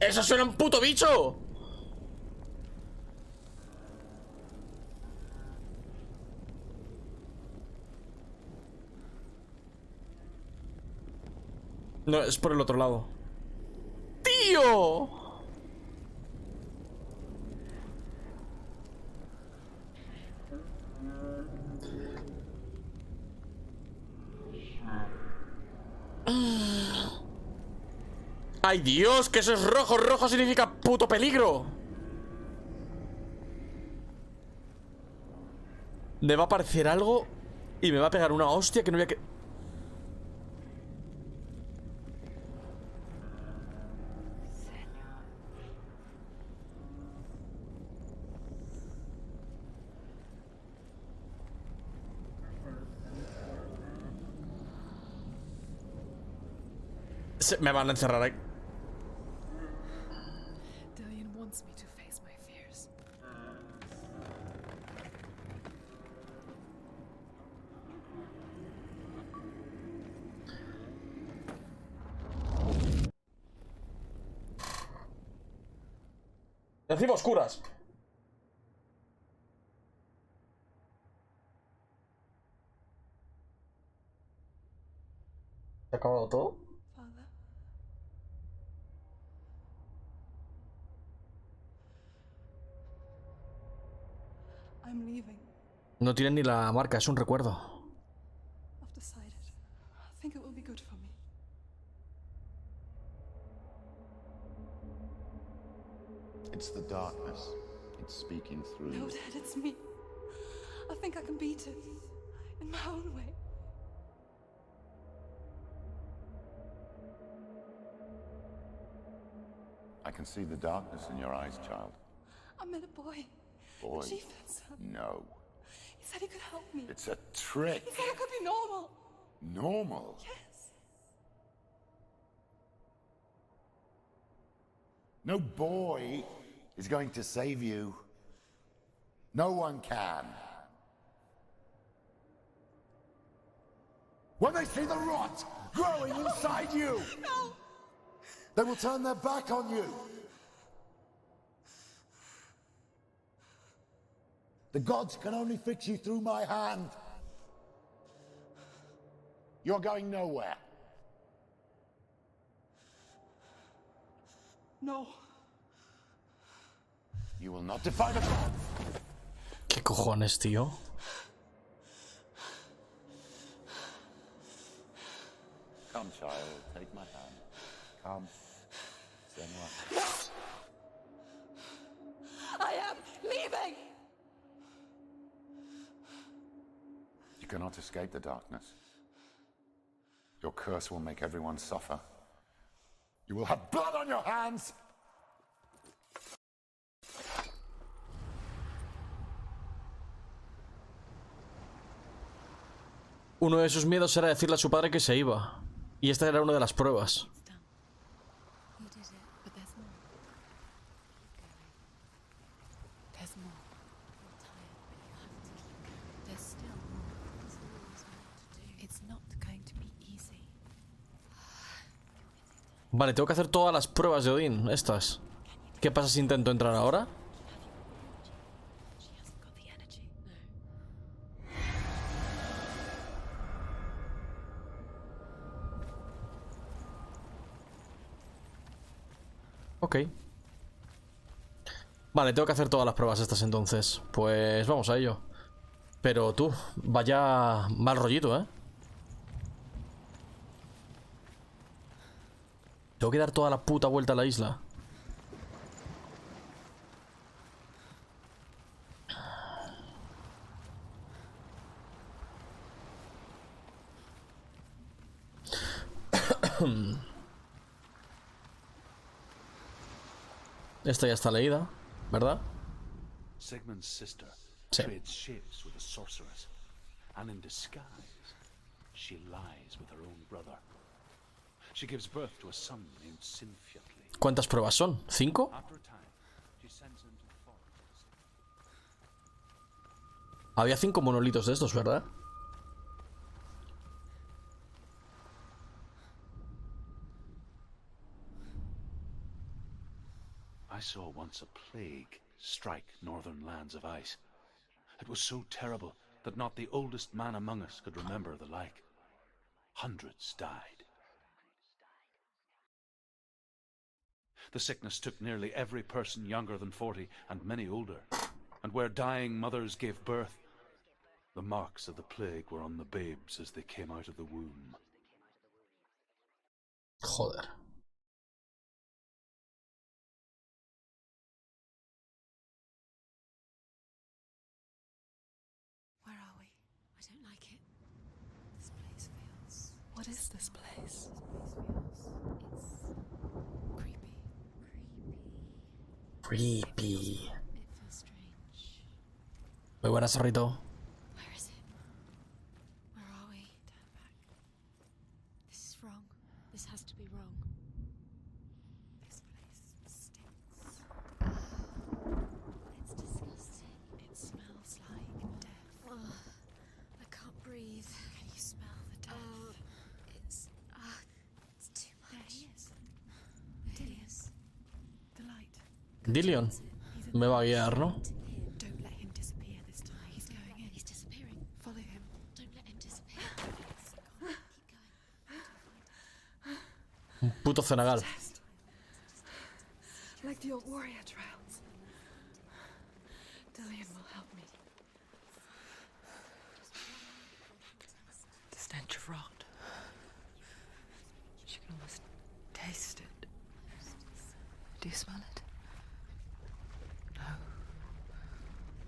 ¡Eso suena un puto bicho! No, es por el otro lado. ¡Tío! ¡Ay, Dios! ¡Que eso es rojo! ¡Rojo significa puto peligro! Me va a aparecer algo y me va a pegar una hostia que no voy a... Me van a encerrar ahí. Dillian wants me to face my fears. Encima oscuras. ¿Se ha acabado todo? Father? I'm leaving. No tiene ni la marca, es un recuerdo. I've decided. I think it will be good for me. It's the darkness. It's speaking through No, you. Dad, it's me. I think I can beat it. In my own way. I can see the darkness in your eyes, child. I met a boy. Boy. A chieftain's son. No. He said he could help me. It's a trick. He said I could be normal. Normal. Yes. No boy is going to save you. No one can. When they see the rot growing inside you, No. they will turn their back on you. The gods can only fix you through my hand. You're going nowhere. No. You will not defy the gods. ¿Qué cojones, tío? Come, child, take my hand. Come, Senua. I am leaving! You cannot escape the darkness. Your curse will make everyone suffer. You will have blood on your hands! Uno de sus miedos era decirle a su padre que se iba. Y esta era una de las pruebas. Vale, tengo que hacer todas las pruebas de Odín, estas. ¿Qué pasa si intento entrar ahora? Ok. Vale, tengo que hacer todas las pruebas estas entonces. Pues vamos a ello. Pero tú, vaya mal rollito, ¿eh? Tengo que dar toda la puta vuelta a la isla. Esta ya está leída, ¿verdad? Sigmund's sister Sí. trades shapes with a sorceress, and in disguise, she lies with her own brother. She gives birth to a son named Sinfiotli. ¿Cuántas pruebas son? ¿5? After a time, she sends him to the forest. Había 5 monolitos de estos, ¿verdad? I saw once a plague strike northern lands of ice. It was so terrible that not the oldest man among us could remember the like. Hundreds died. The sickness took nearly every person younger than 40 and many older. And where dying mothers gave birth, the marks of the plague were on the babes as they came out of the womb. Joder. Where are we? I don't like it. This place feels... What is this place? It's creepy. Creepy. It feels strange. Muy buenas, zorrito. Where is it? Where are we? Turn back. This is wrong. This has to be wrong. This place stinks. It's disgusting. It smells like death. I can't breathe. Can you smell the death? It's too much. There he is. It is. The light. Dillion. Me va a guiar, ¿no? Don't let him disappear this time. He's going in. He's disappearing. Follow him. Don't let him disappear. Keep going. Un puto cenagal. Like the old warrior trials. Dillion will help me. The stench of rot. She can almost taste it. Do you smell it? No.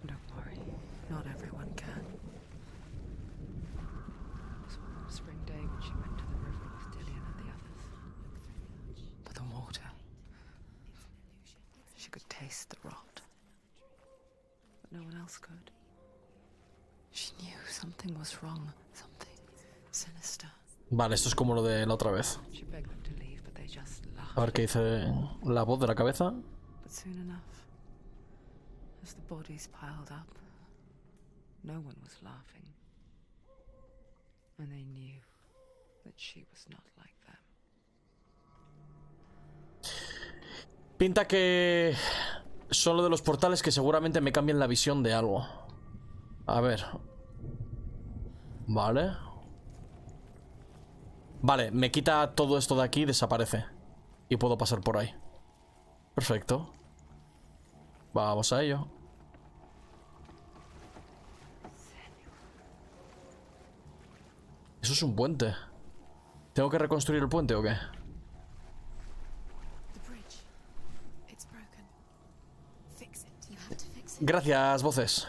Don't worry. Not everyone can. This one spring day when she went to the river with Dillion and the others. But the water. She could taste the rot. But no one else could. She knew something was wrong. Something sinister. Vale, esto es como lo de la otra vez. She begged them to leave, but they just laughed. A ver qué dice la voz de la cabeza. But soon enough, as the bodies piled up, no one was laughing. And they knew that she was not like them. Pinta que son lo de los portales que seguramente me cambian la visión de algo. A ver. Vale. Vale, me quita todo esto de aquí y desaparece. Y puedo pasar por ahí. Perfecto. Vamos a ello. Eso es un puente. ¿Tengo que reconstruir el puente o qué? Gracias, voces.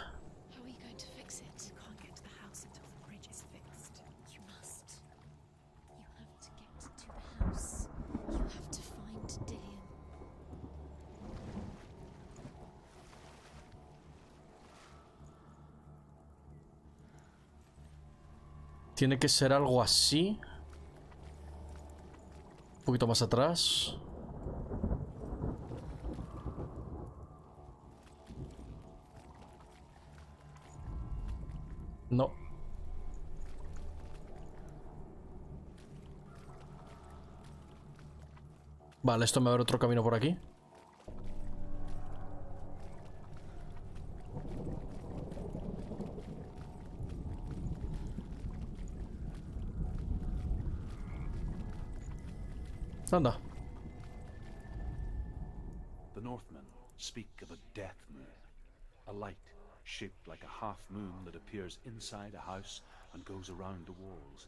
Tiene que ser algo así. Un poquito más atrás. No. Vale, esto me abre otro camino por aquí. Anda. The Northmen speak of a death moon, a light shaped like a half moon that appears inside a house and goes around the walls.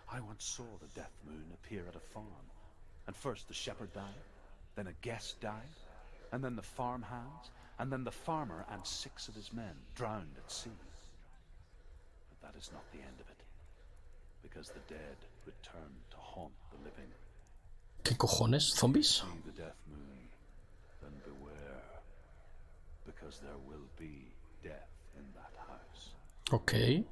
I once saw the death moon appear at a farm, and first the shepherd died, then a guest died, and then the farm hands, and then the farmer and 6 of his men drowned at sea. But that is not the end of it, because the dead return to haunt the living. ¿Qué cojones? ¿Zombies? See the death moon, then beware, because there will be death in that house. Ok.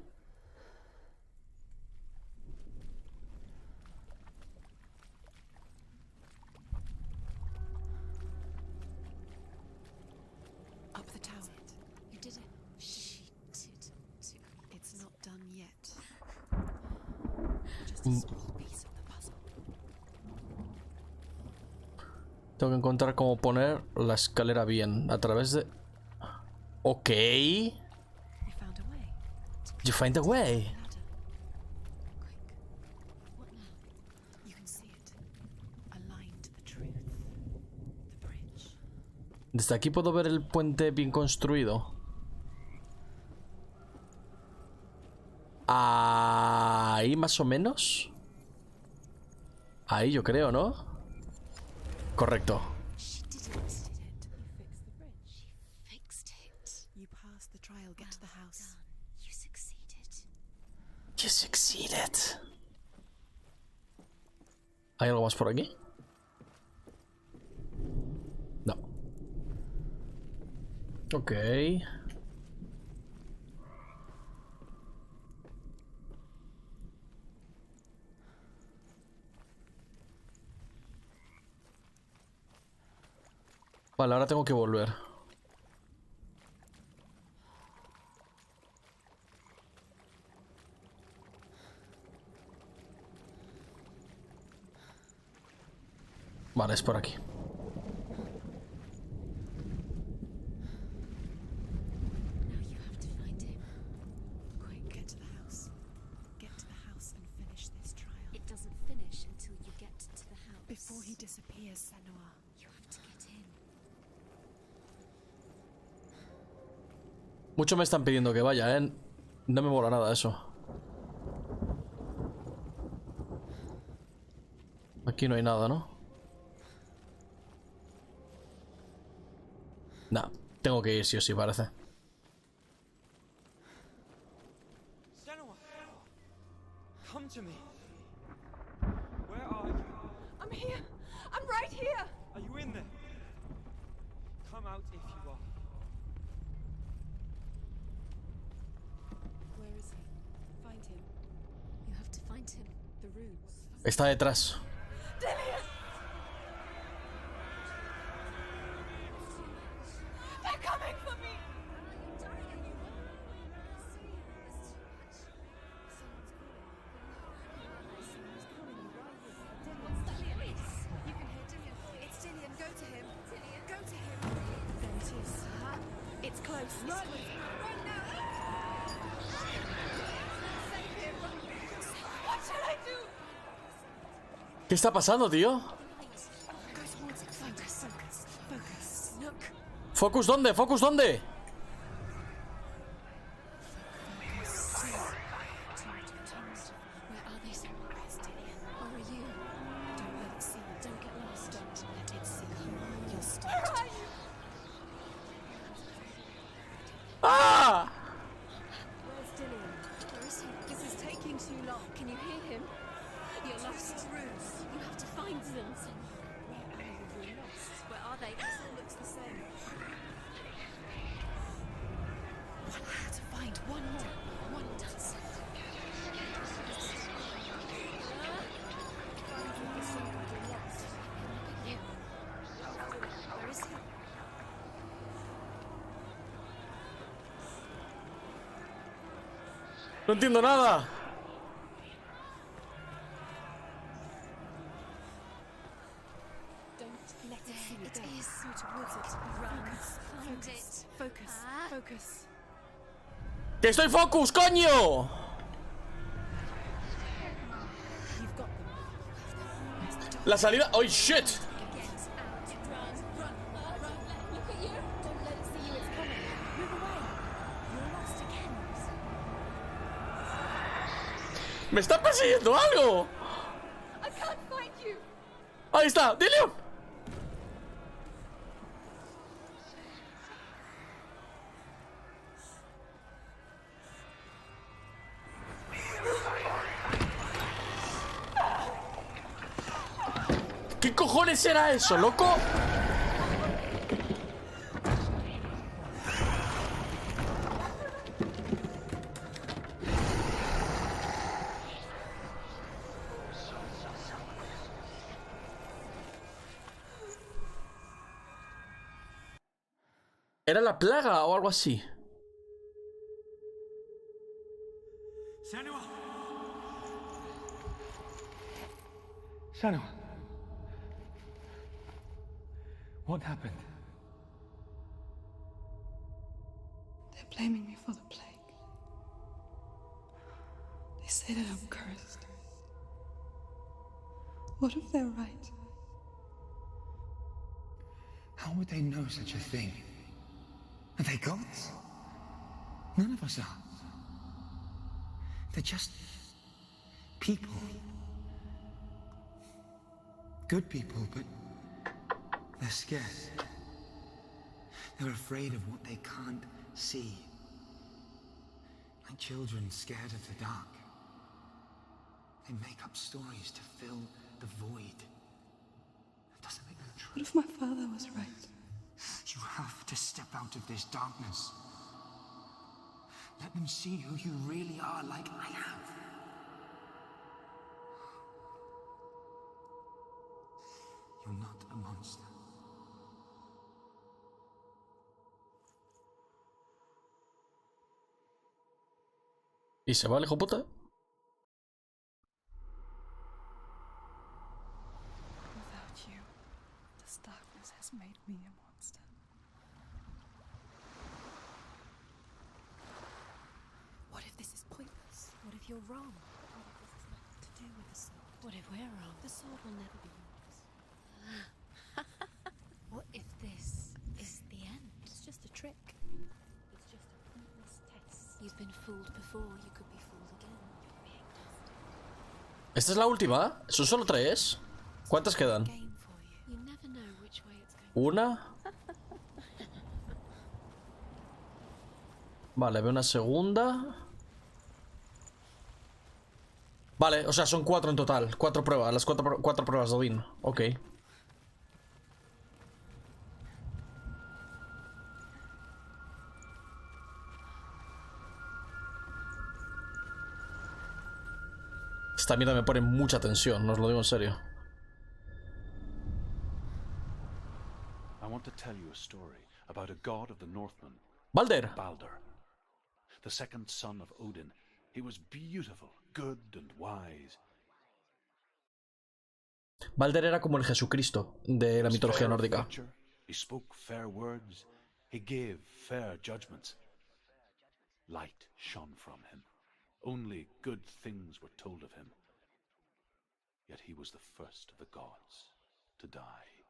Up the tower. You did it. She did. It's not done yet. Just a small piece of the puzzle. Tengo que encontrar cómo poner la escalera bien. A través de... Ok. You find a way. Desde aquí puedo ver el puente bien construido. Ahí más o menos. Ahí yo creo, ¿no? Correcto. You succeeded. ¿Hay algo más por aquí? No. Ok. Vale, ahora tengo que volver. Vale, es por aquí. Before he disappears, Senua, you have to get in. Mucho me están pidiendo que vaya, ¿eh? No me mola nada eso. Aquí no hay nada, ¿no? Nah, tengo que ir sí o sí, parece. Senua, come to me. Where are you? I'm here. I'm right here. Are you in there? Come out if you are. Where is he? Find him. You have to find him. The runes. Está detrás. Dillian! They're coming for me! You can hear Dillian. It's Dillian. Go to him. Dillian, go to him. There it is. It's close. Run! Run now! Save him! What should I do? ¿Qué está pasando, tío? ¿Focus dónde? ¿Focus dónde? No entiendo nada. ¡Que estoy focus, coño! La salida... ¡Oh, shit! ¡Me está persiguiendo algo! ¡Ahí está! ¡Dillion! ¿Qué cojones era eso, loco? ¿Era la plaga o algo así? Senua. Senua. What happened? They're blaming me for the plague. They say that I'm cursed. What if they're right? How would they know such a thing? Are they gods? None of us are. They're just people. Good people, but they're scared. They're afraid of what they can't see. Like children scared of the dark. They make up stories to fill the void. That doesn't make them true. What if my father was right? You have to step out of this darkness. Let them see who you really are, like I have. You're not a monster. ¿Y se va el hijo puta? Without you, this darkness has made me a monster. What if this is pointless? What if you're wrong? What if this has nothing to do with the sword? What if we're wrong? The sword will never be yours. What if this is the end? It's just a trick. It's just a pointless test. You've been fooled before, you could be fooled again. You're being tested. ¿Esta es la última? ¿Son solo 3? ¿Cuántas quedan? You never know which way it's going. ¿Una? Vale, veo una segunda. Vale, o sea, son 4 en total. 4 pruebas, las 4 pruebas de Odín. Ok. Esta mierda me pone mucha tensión, no os lo digo en serio. I want to tell you a story about a god of the Northmen. Balder. Balder, the second son of Odin. He was beautiful, good and wise. Balder era como el Jesucristo de la mitología nórdica. He spoke fair words. He gave fair judgments. Light shone from him. Only good things were told of him. Yet he was the first of the gods to die.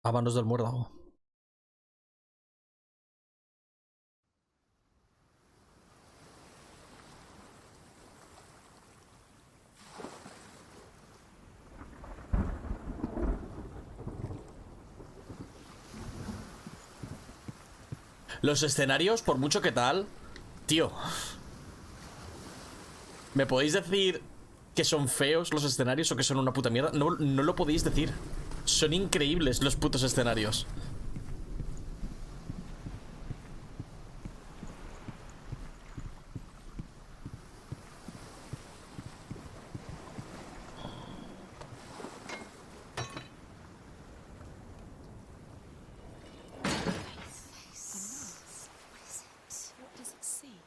A manos del muérdago. Los escenarios, por mucho que tal, tío, ¿me podéis decir que son feos los escenarios o que son una puta mierda? No, no lo podéis decir. Son increíbles los putos escenarios. What does it see?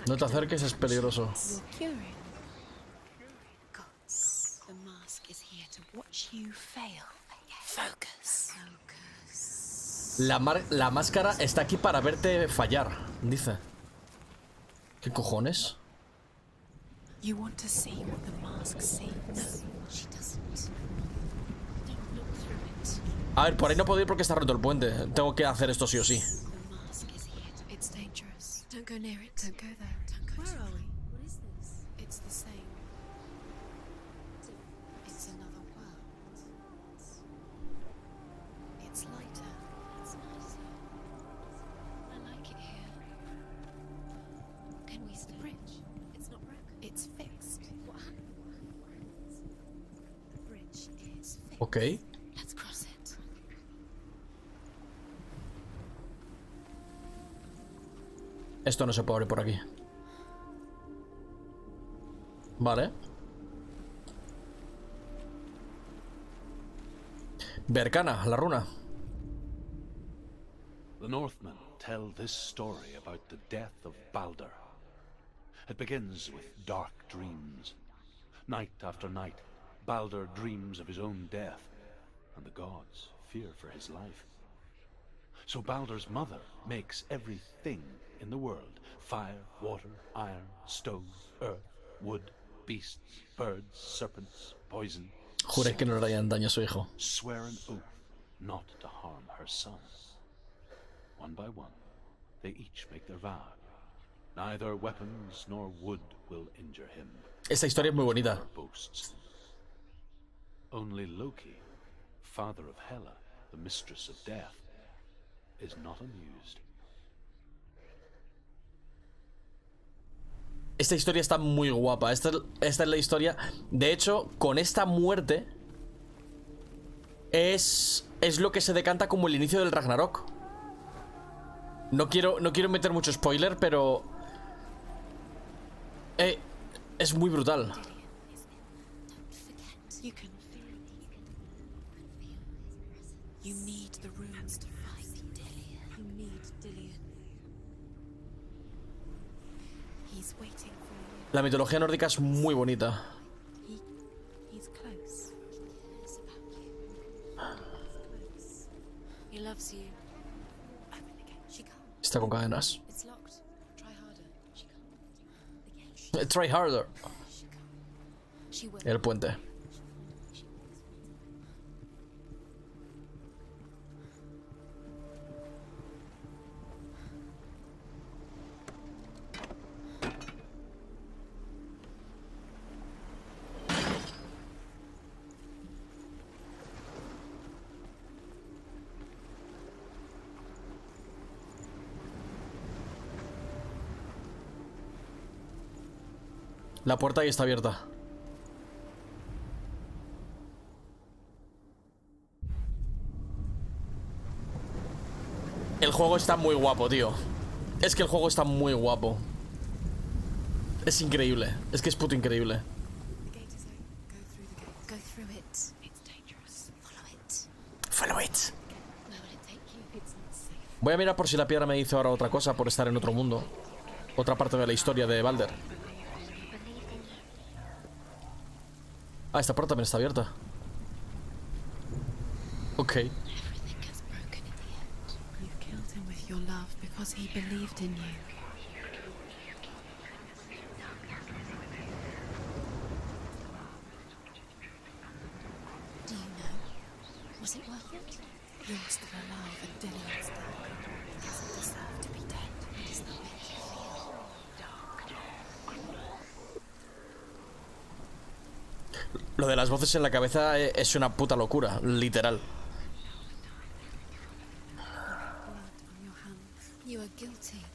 No te acerques, es peligroso. You're curing. Gods, the mask is here to watch you fail. Focus. La máscara está aquí para verte fallar, dice. ¿Qué cojones? You want to see what the mask sees? No, she doesn't. Don't look through it. A ver, por ahí no puedo ir porque está roto el puente. Tengo que hacer esto sí o sí. The mask is here. It's dangerous. Don't go near it. Don't go there. Don't go. Where are we? What is this? It's the same. It's another world. It's lighter. It's nicer. I like it here. Can we stay? Bridge. It's not broken. It's fixed. What happened? The bridge is fixed. Ok. Let's cross it. Esto no se puede abrir por aquí. Vale. Berkana, la runa. The Northmen tell this story about the death of Baldur. It begins with dark dreams. Night after night, Baldur dreams of his own death, and the gods fear for his life. So Baldur's mother makes everything in the world: fire, water, iron, stone, earth, wood, beasts, birds, serpents, poison. Juré que no le harían daño a su hijo. Swear an oath not to harm her son. One by one, they each make their vow. Neither weapons nor wood will injure him. Esta historia es muy bonita. Boasts. Only Loki, father of Hela, the mistress of death, is not amused. Esta historia está muy guapa. Esta es la historia. De hecho, con esta muerte es lo que se decanta como el inicio del Ragnarok. No quiero meter mucho spoiler, pero es muy brutal. You need the runes to fight Dillion. You need Dillion. He's waiting for you. La mitología nórdica es muy bonita. He's close. He cares about you. He loves you. Open the gate. She can't. Está con cadenas. It's locked. Try harder. She can't. Again. Try harder. She will. El puente. La puerta ahí está abierta. El juego está muy guapo, tío. Es que el juego está muy guapo. Es increíble. Es que es puto increíble. Go through it. It's dangerous. Follow it. Follow it. Where will it take you? It's not safe. Voy a mirar por si la piedra me dice ahora otra cosa por estar en otro mundo. Otra parte de la historia de Baldur. Ah, esta puerta también está abierta. Ok. Everything gets broken in the end. You killed him with your love because he believed in you. Do you know? Was it worth it? You're still alive and Dillion's dead. He doesn't deserve to be dead. How does that make you feel? Lo de las voces en la cabeza es una puta locura, literal. You are guilty.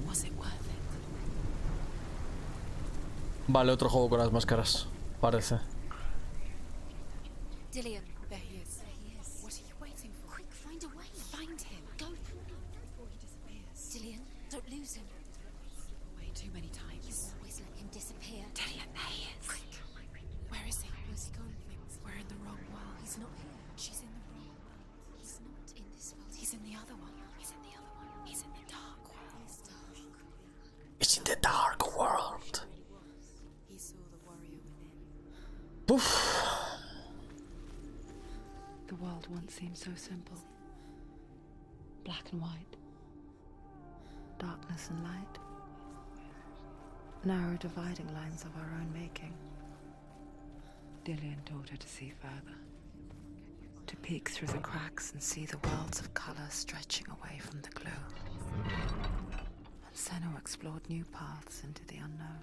Was it worth it? Vale, otro juego con las máscaras, parece. Dillion, there he is. There he is. What are you waiting for? Quick, find a way. Find him. Go before he disappears. Dillion, don't lose him. Way too many times. You always let him disappear. Dillion, there he is. Quick. Where is he? Where's he gone? We're in the wrong world. He's not here. She's in the wrong world. He's not in this world. He's in the other one. He's in the other one. He's in the dark world. seems so simple. Black and white. Darkness and light. Narrow dividing lines of our own making. Dillian taught her to see further. To peek through the cracks and see the worlds of color stretching away from the glow. And Senua explored new paths into the unknown.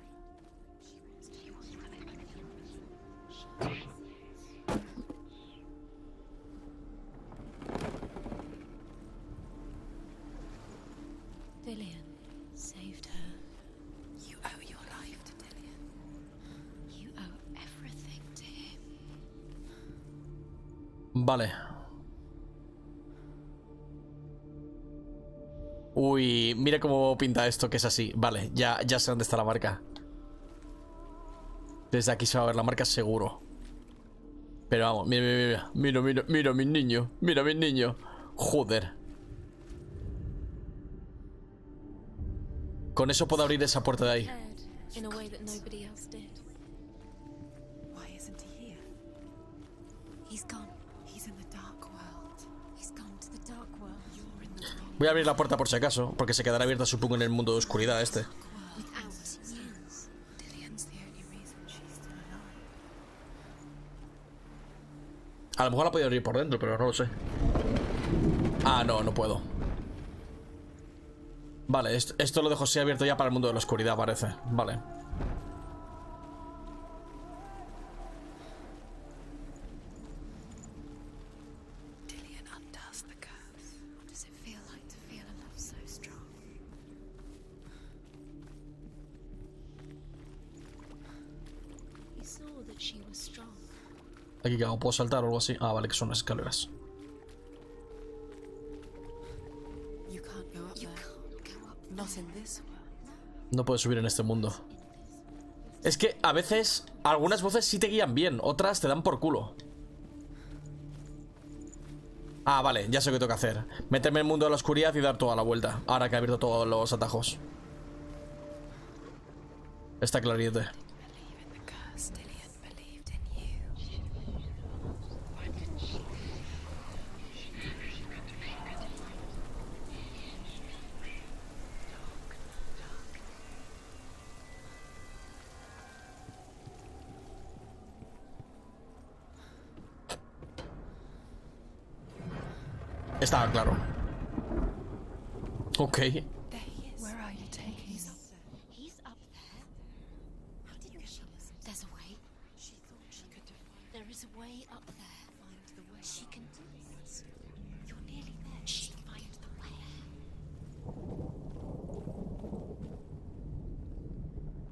Dillian saved her. You owe your life to Dillian. You owe everything to him. Vale. Uy, mira cómo pinta esto, que es así. Vale, ya sé dónde está la marca. Desde aquí se va a ver la marca seguro. Pero vamos, mira mis niños. Mira mis niños. Joder. Con eso puedo abrir esa puerta de ahí. Voy a abrir la puerta por si acaso, porque se quedará abierta supongo en el mundo de oscuridad este. A lo mejor la podía abrir por dentro, pero no lo sé. Ah, no puedo. Vale, esto lo dejo así abierto ya para el mundo de la oscuridad, parece. Vale. Aquí que hago, ¿puedo saltar o algo así? Ah, vale, que son las escaleras. No puedes subir en este mundo. Es que a veces, algunas voces sí te guían bien, otras te dan por culo. Ah, vale, ya sé qué tengo que hacer. Meterme en el mundo de la oscuridad y dar toda la vuelta. Ahora que he abierto todos los atajos. Está clarito. Estaba claro. Ok.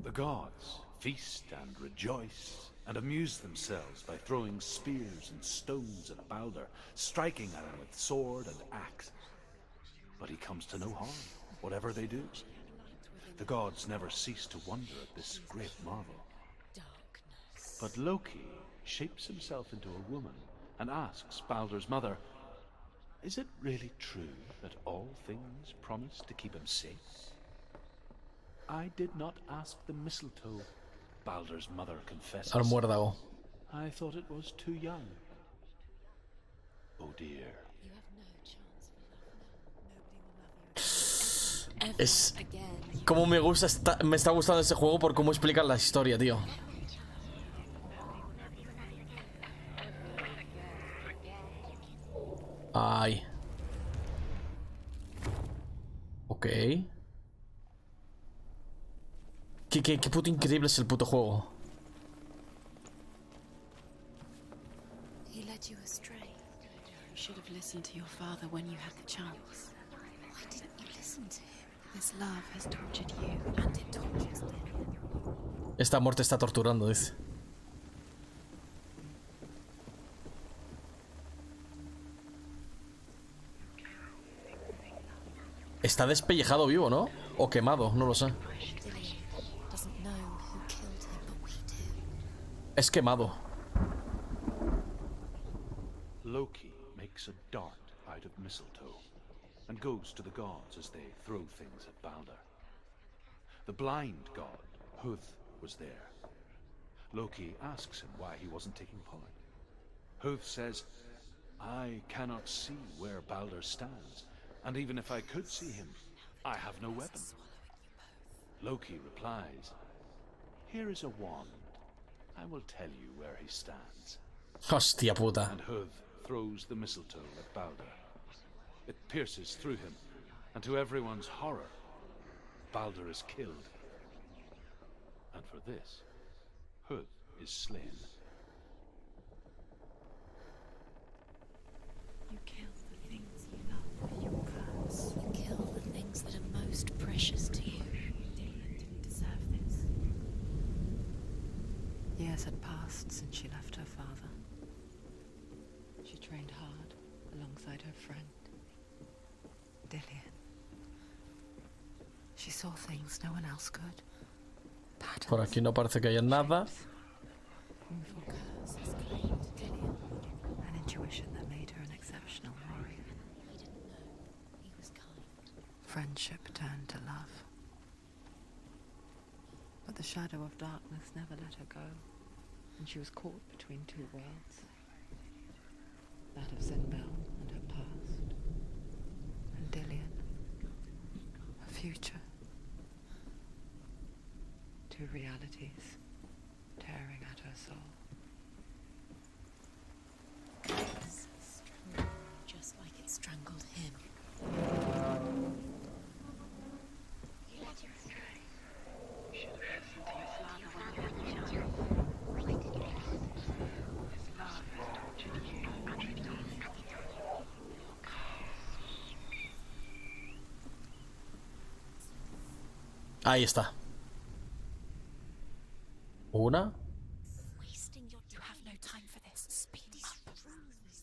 The gods feast and rejoice and amuse themselves by throwing spears and stones at Balder, striking at him with sword and axe. But he comes to no harm, whatever they do. The gods never cease to wonder at this great marvel. But Loki shapes himself into a woman and asks Balder's mother, is it really true that all things promise to keep him safe? I did not ask the mistletoe, Balder's mother confesses. Al muérdago. I thought it was too young. Oh dear. Es como me gusta, me está gustando este juego por cómo explican la historia, tío. Ay. Ok. Qué puto increíble es el puto juego. He led you astray. You should have listened to your father when you had the chance. Why didn't you listen to him? This love has tortured you, and it tortures them. Esta muerte está torturando, dice. Está despellejado vivo, ¿no? O quemado, no lo sé. Es quemado. Loki makes a dart out of mistletoe and goes to the gods as they throw things at Balder. The blind god, Huth, was there. Loki asks him why he wasn't taking part. Huth says, I cannot see where Balder stands, and even if I could see him, I have no weapon. Loki replies, "Here is a wand. I will tell you where he stands." Hostia puta. And Hud throws the mistletoe at Balder. It pierces through him, and to everyone's horror, Balder is killed. And for this, Hud is slain. You kill the things you love with your curse. You kill the things that are most precious to you. Dillion didn't deserve this. Years had passed since she left her father. She trained hard alongside her friend, Dillion. She saw things no one else could. Por aquí no parece que haya nada. An intuition that made her an exceptional warrior. He didn't know. He was kind. Friendship turned to love. But the shadow of darkness never let her go, and she was caught between two worlds. That of Zinbel and her past, and Dillion, her future. Two realities tearing at her soul. Curse strangled, just like it strangled him. You let her astray. You should have listened to your father when you were young. His love has tortured you. Ahí está. Una. Wasting your time. You have no time for this. Speed up.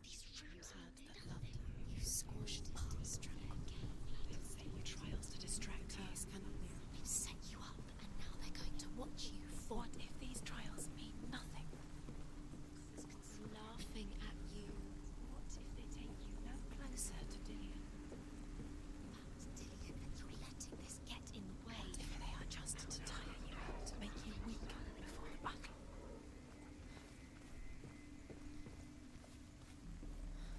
These rooms that love you. You squashed it to distract again. Didn't set you trials to distract her. They've set you up, and now they're going to watch you. What if these trials mean nothing? Laughing at you. What if they take you no closer to Dillion? Dillion, and you're letting this get in the way. What if they are just to tire you out, to make you weaker before the battle?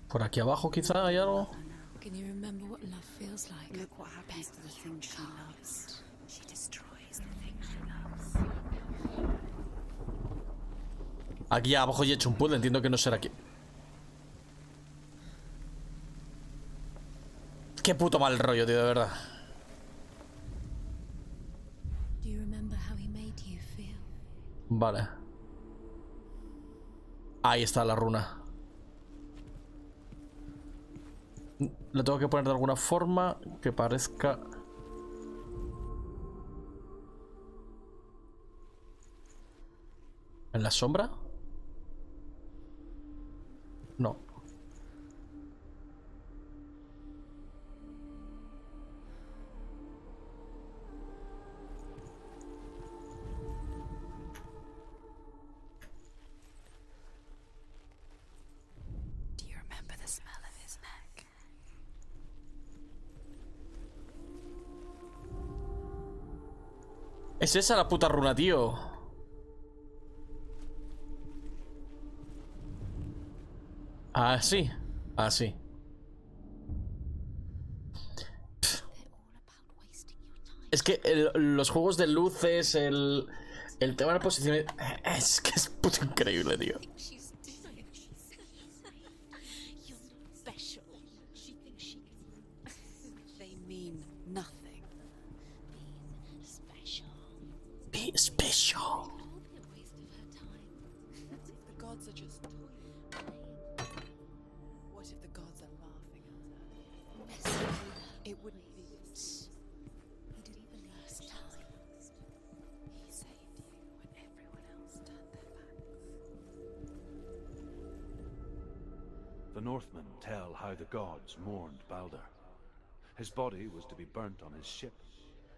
Por aquí abajo quizá hay algo. Can you remember what love feels like? Look what happens to the things she loves. She destroys the things she loves. Aquí abajo ya he hecho un puzzle, entiendo que no será aquí. Qué puto mal rollo, tío, de verdad. Do you remember how he made you feel? Vale. Ahí está la runa. Lo tengo que poner de alguna forma que parezca... ¿En la sombra? No. Do you remember the smell of his neck? Es esa la puta runa, tío. Ah, sí. Ah, sí. Es que los juegos de luces, el tema de la posición... Es que es puto increíble, tío. You're not special. She thinks she can. They mean nothing. Being special. Be special. It'll be a waste of her time. What if the gods are just toying? What if the gods are laughing at her? It wouldn't be this. He didn't the first time. He saved you when everyone else turned their backs. The Northmen tell how the gods mourned Balder. His body was to be burnt on his ship,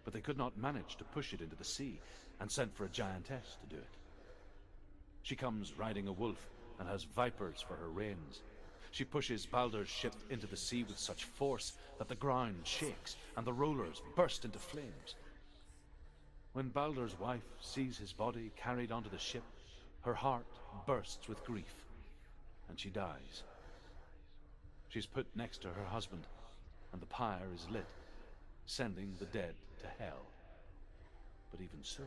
but they could not manage to push it into the sea, and sent for a giantess to do it. She comes riding a wolf and has vipers for her reins. She pushes Balder's ship into the sea with such force that the ground shakes and the rollers burst into flames. When Balder's wife sees his body carried onto the ship, her heart bursts with grief, and she dies. She's put next to her husband, and the pyre is lit, sending the dead to hell. But even so,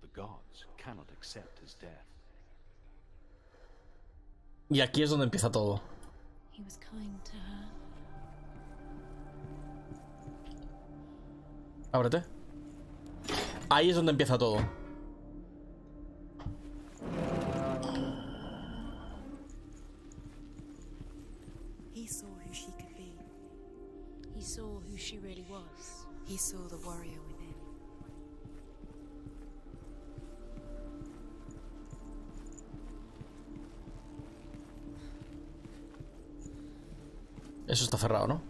the gods cannot accept his death. Y aquí es donde empieza todo. He was kind to her. Ábrete. Ahí es donde empieza todo. He saw who she could be. He saw who she really was. He saw the warrior within. Eso está cerrado, ¿no?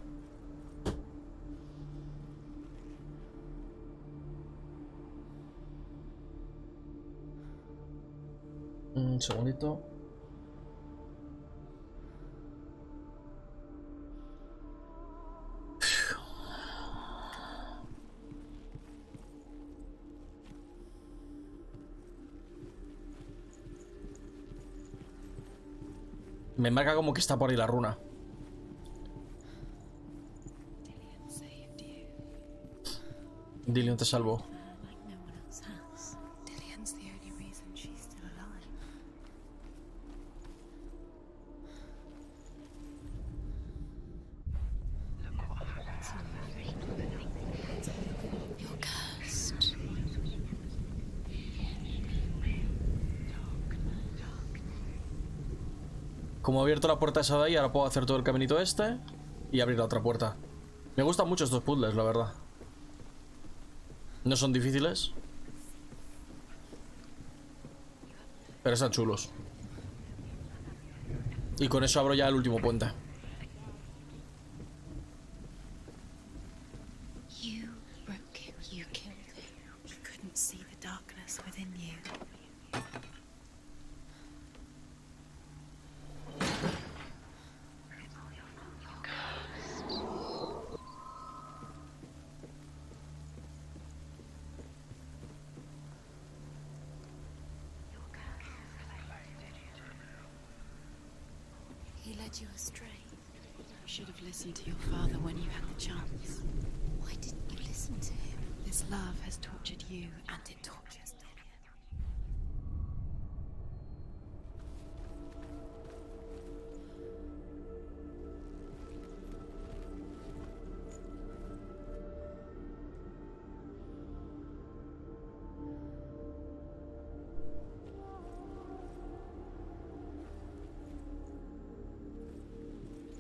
Un segundito. Me marca como que está por ahí la runa. Dillion te salvó. Como he abierto la puerta esa de ahí, ahora puedo hacer todo el caminito este y abrir la otra puerta. Me gustan mucho estos puzzles, la verdad. No son difíciles, pero están chulos. Y con eso abro ya el último puente. You broke him. You killed him. He couldn't see the darkness within you. He led you astray. You should have listened to your father when you had the chance. Why didn't you listen to him? This love has tortured you, and it tortures Dillion.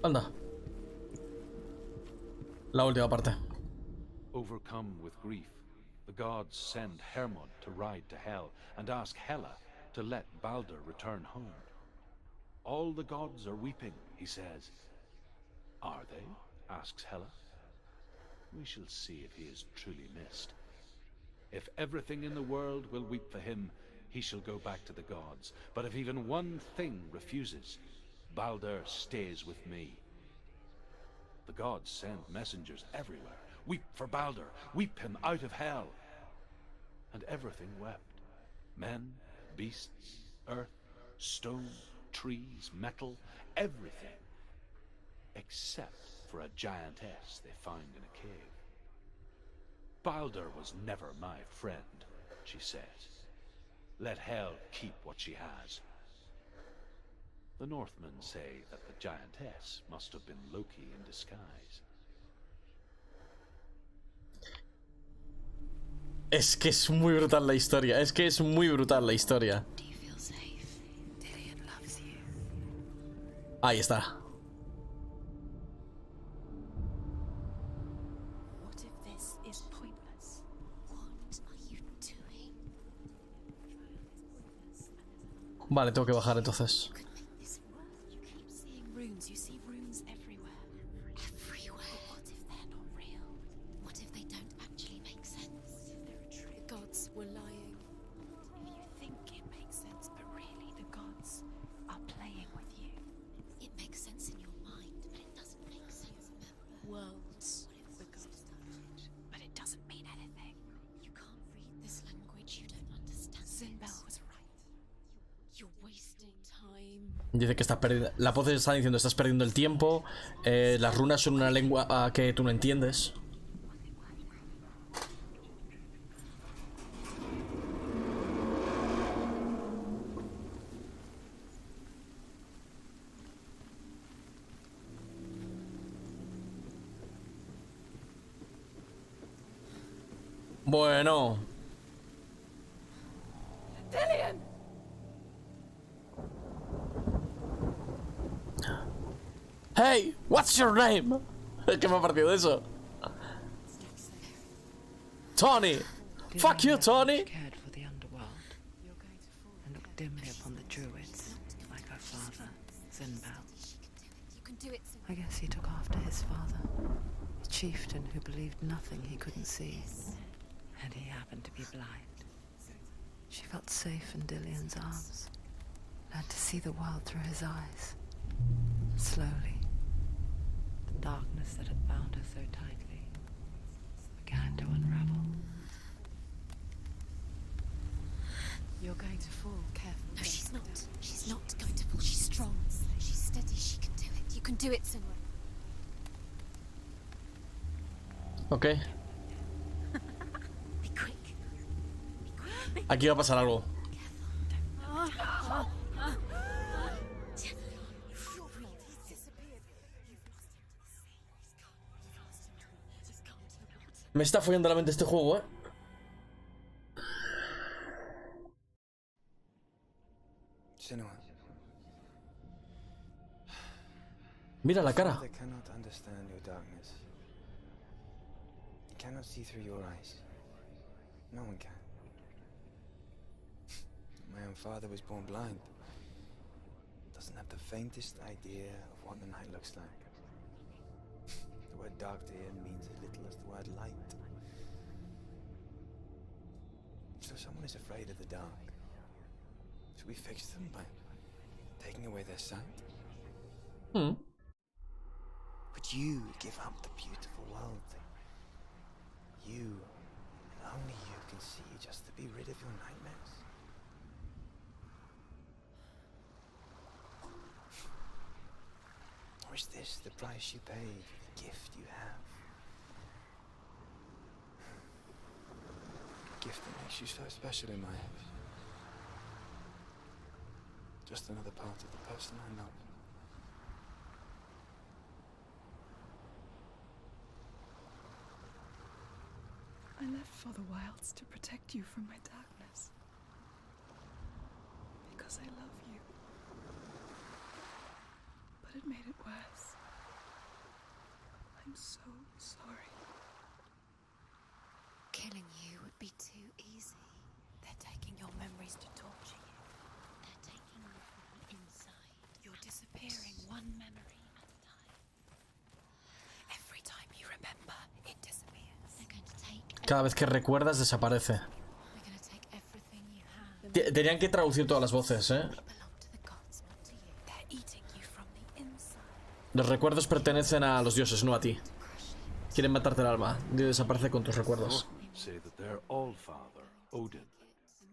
Anda. La última parte. Overcome with grief, the gods send Hermod to ride to Hell and ask Hela to let Balder return home. All the gods are weeping, he says. Are they? Asks Hela. We shall see if he is truly missed. If everything in the world will weep for him, he shall go back to the gods. But if even one thing refuses, Balder stays with me. The gods send messengers everywhere. Weep for Balder. Weep him out of hell. And everything wept. Men, beasts, earth, stone, trees, metal, everything. Except for a giantess they find in a cave. Balder was never my friend, she says. Let hell keep what she has. The Northmen say that the giantess must have been Loki in disguise. Es que es muy brutal la historia. Es que es muy brutal la historia. Do you feel safe? Dillion loves you. Ahí está. What if this is pointless? What are you doing? Vale, tengo que bajar entonces. You keep seeing runes. You see runes everywhere. Everywhere. But what if they're not real? What if they don't actually make sense? The gods were lying. If you think it makes sense, but really the gods are playing with you. It makes sense in your mind, but it doesn't make sense. Worlds. The gods touch, but it doesn't mean anything. You can't read this language. You don't understand. Sinbel was right. You're wasting time. Dice que estás perdiendo. La voz está diciendo estás perdiendo el tiempo. Las runas son una lengua que tú no entiendes. Bueno. Dillian! Hey, what's your name? ¿Qué me ha parecido de eso? Tony. Fuck you, Tony. Cared for the underworld and looked dimly upon the druids, like her father, I guess he took after his father, a chieftain who believed nothing he couldn't see, and he happened to be blind. She felt safe in Dillian's arms, learned to see the world through his eyes. Slowly, the darkness that had bound her so tightly began to unravel. You're going to fall, careful. No, she's not. She's not going to fall. She's strong. She's steady. She can do it. You can do it, Senua. Ok. Be quick. Aquí va a pasar algo. Me está follando la mente este juego, Senua. Mira la cara. Father cannot understand your darkness. He cannot see through your eyes. No one can. My own father was born blind. Doesn't have the faintest idea of what the night looks like. The word dark to him means as little as the word light. So someone is afraid of the dark. Should we fix them by taking away their sight? Hmm. Would you give up the beautiful world? You, and only you, can see just to be rid of your nightmares. Or is this the price you pay for the gift you have? A gift that makes you so special in my eyes. Just another part of the person I love. I left for the wilds to protect you from my darkness. Because I love you. But it made it worse. I'm so sorry. Killing you would be too easy. They're taking your memories to torture you. They're taking you from the inside. You're disappearing one memory at a time. Every time you remember, it disappears. They're going to take. Cada vez que recuerdas desaparece. They're going to take everything you have. Tenían que traducir todas las voces, Belong to the gods, not to you. They're eating you from the inside. Los recuerdos pertenecen a los dioses, no a ti. Quieren matarte el alma. Dios desaparece con tus recuerdos. Say that their all-father, Odin,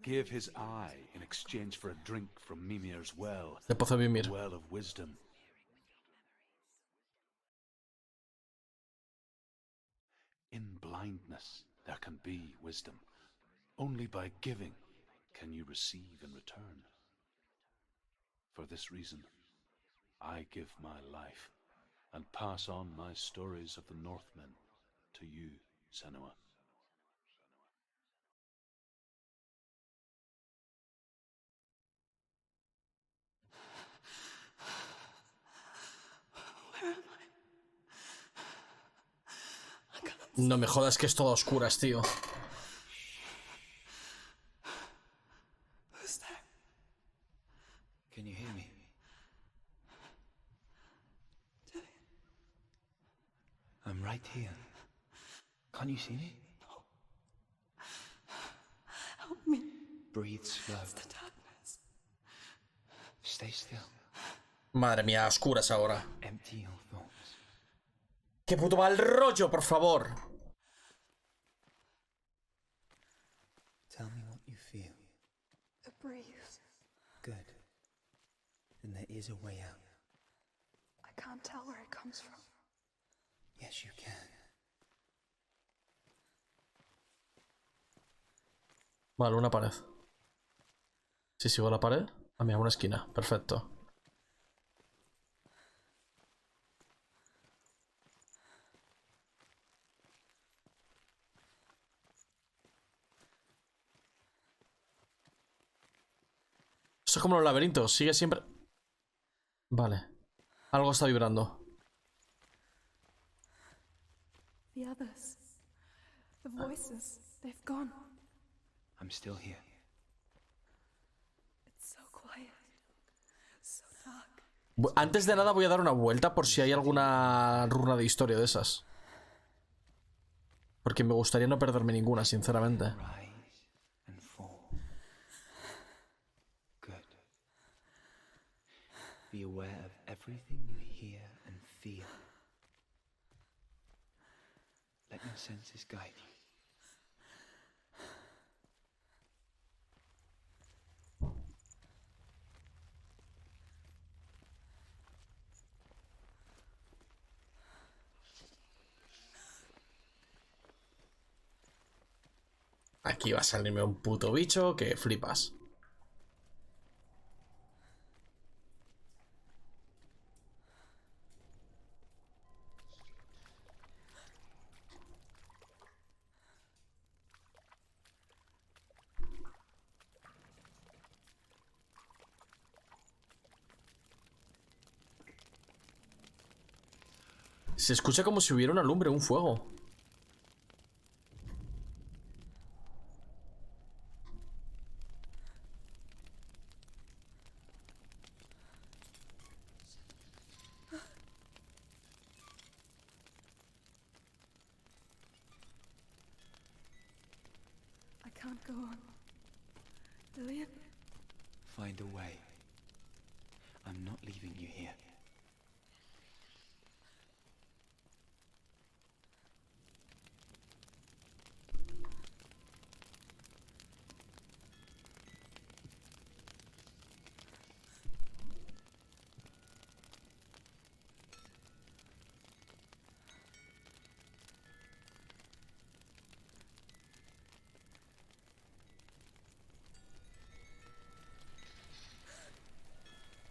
gave his eye in exchange for a drink from Mimir's well. El pozo de Mimir. The well of wisdom. In blindness, there can be wisdom. Only by giving can you receive in return. For this reason, I give my life and pass on my stories of the Northmen to you, Senua. Where am I? No me jodas que es todo a oscuras, tío. Who's there? Can you hear me? I'm right here. Can't you see me? No. Help me. Breathe slow. It's the darkness. Stay still. Madre mía, a oscuras ahora. Empty your thoughts. ¡Qué puto mal rollo, por favor! Tell me what you feel. A breeze. Good. Then they're is a way out. I can't tell where it comes from. Yes, you can. Vale, una pared. Si sigo la pared, a mí a una esquina. Perfecto. Eso es como los laberintos. Sigue siempre... Vale. Algo está vibrando. The others. The voices. They've gone. I'm still here. It's so quiet. So dark. Antes de nada voy a dar una vuelta por si hay alguna runa de historia de esas. Porque me gustaría no perderme ninguna, sinceramente. Rise and fall. Good. Be aware of everything you hear and feel. Let your senses guide you. Aquí va a salirme un puto bicho que flipas. Se escucha como si hubiera una lumbre, un fuego. I can't go on. Dillian? Find a way. I'm not leaving you here.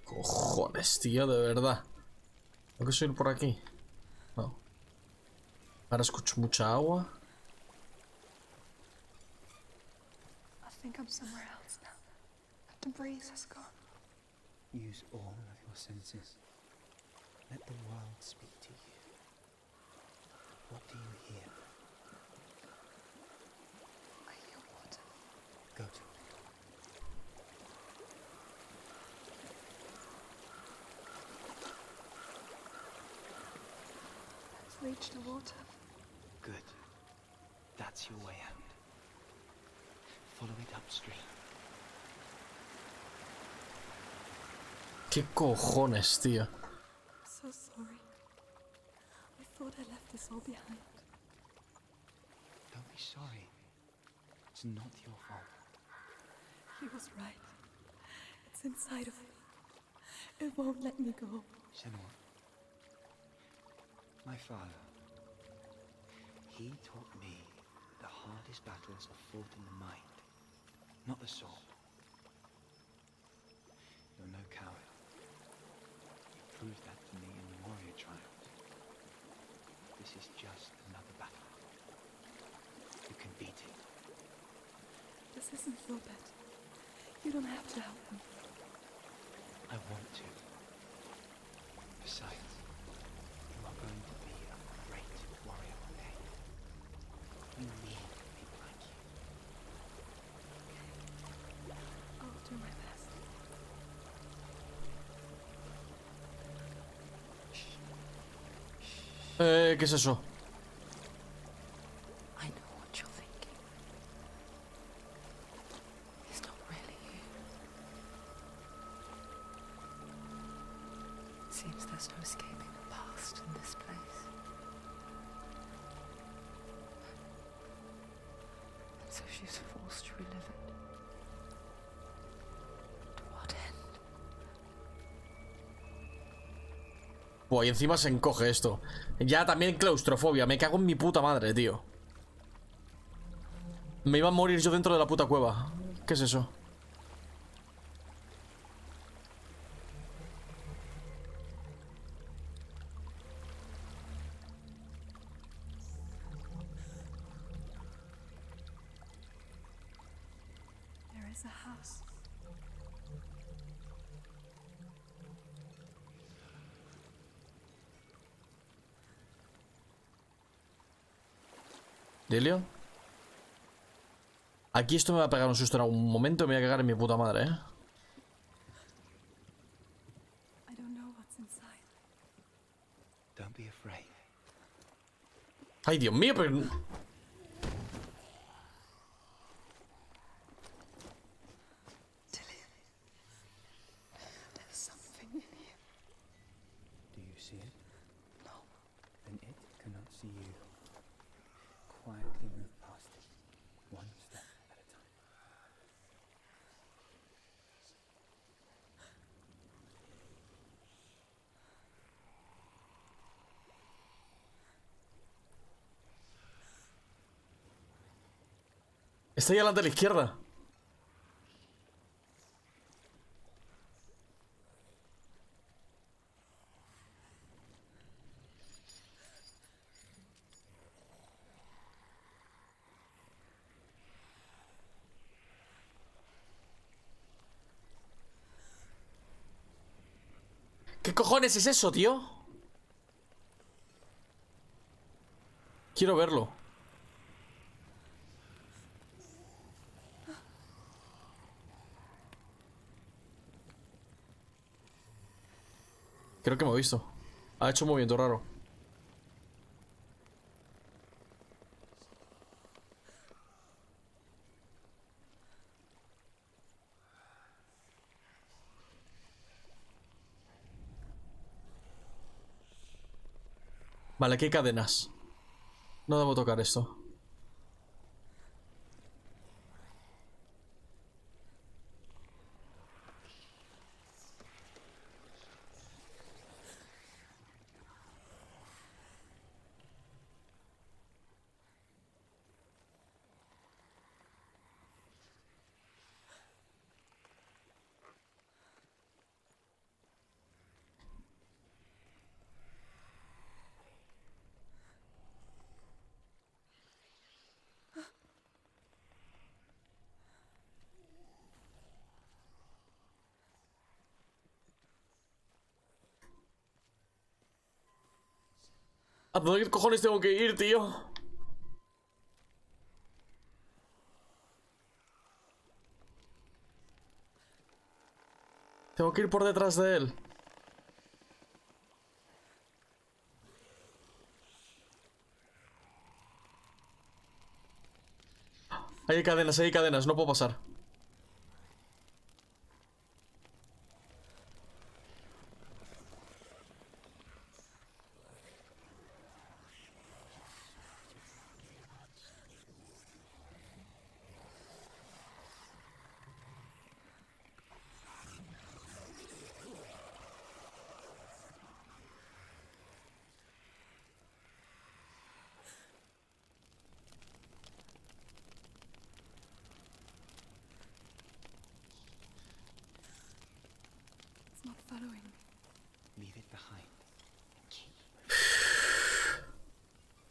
Cojones, tío, de verdad. ¿Tengo que subir por aquí? No. Ahora escucho mucha agua. I think I'm somewhere else now. The breeze has gone. Use all of your senses. Let the world speak to you. What do you hear? I hear water. Go to it. Reach the water. Good. That's your way out. Follow it upstream. ¿Qué cojones, tío? So sorry. I thought I left this all behind. Don't be sorry. It's not your fault. He was right. It's inside of me. It won't let me go. Senua. My father. He taught me that the hardest battles are fought in the mind, not the sword. You're no coward. You proved that to me in the warrior trials. This is just another battle. You can beat it. This isn't your bet. You don't have to help them. I want to. Besides, you are going to be a great warrior one day. You need people like you. I'll do my best. ¿Qué es eso? I know what you're thinking. It's not really you. Seems there's no escaping the past in this place. And so she's forced to relive it. To what end? Pues encima se encoge esto. Ya también claustrofobia. Me cago en mi puta madre, tío. Me iba a morir yo dentro de la puta cueva. ¿Qué es eso? There is a house. ¿Dilio? Aquí esto me va a pegar un susto en algún momento y me voy a cagar en mi puta madre, I don't know what's inside. Don't be afraid. Ay, Dios mío, pero... There's something in here. Do you see it? No. Then it cannot see you. Quietly move past it, one step at a time. Está ahí adelante a la izquierda. ¿Qué cojones es eso, tío? Quiero verlo. Creo que me he visto. Ha hecho un movimiento raro. Vale, aquí hay cadenas. No debo tocar esto. ¿A dónde cojones tengo que ir, tío? Tengo que ir por detrás de él. Hay cadenas, no puedo pasar. It's not following me. Leave it behind.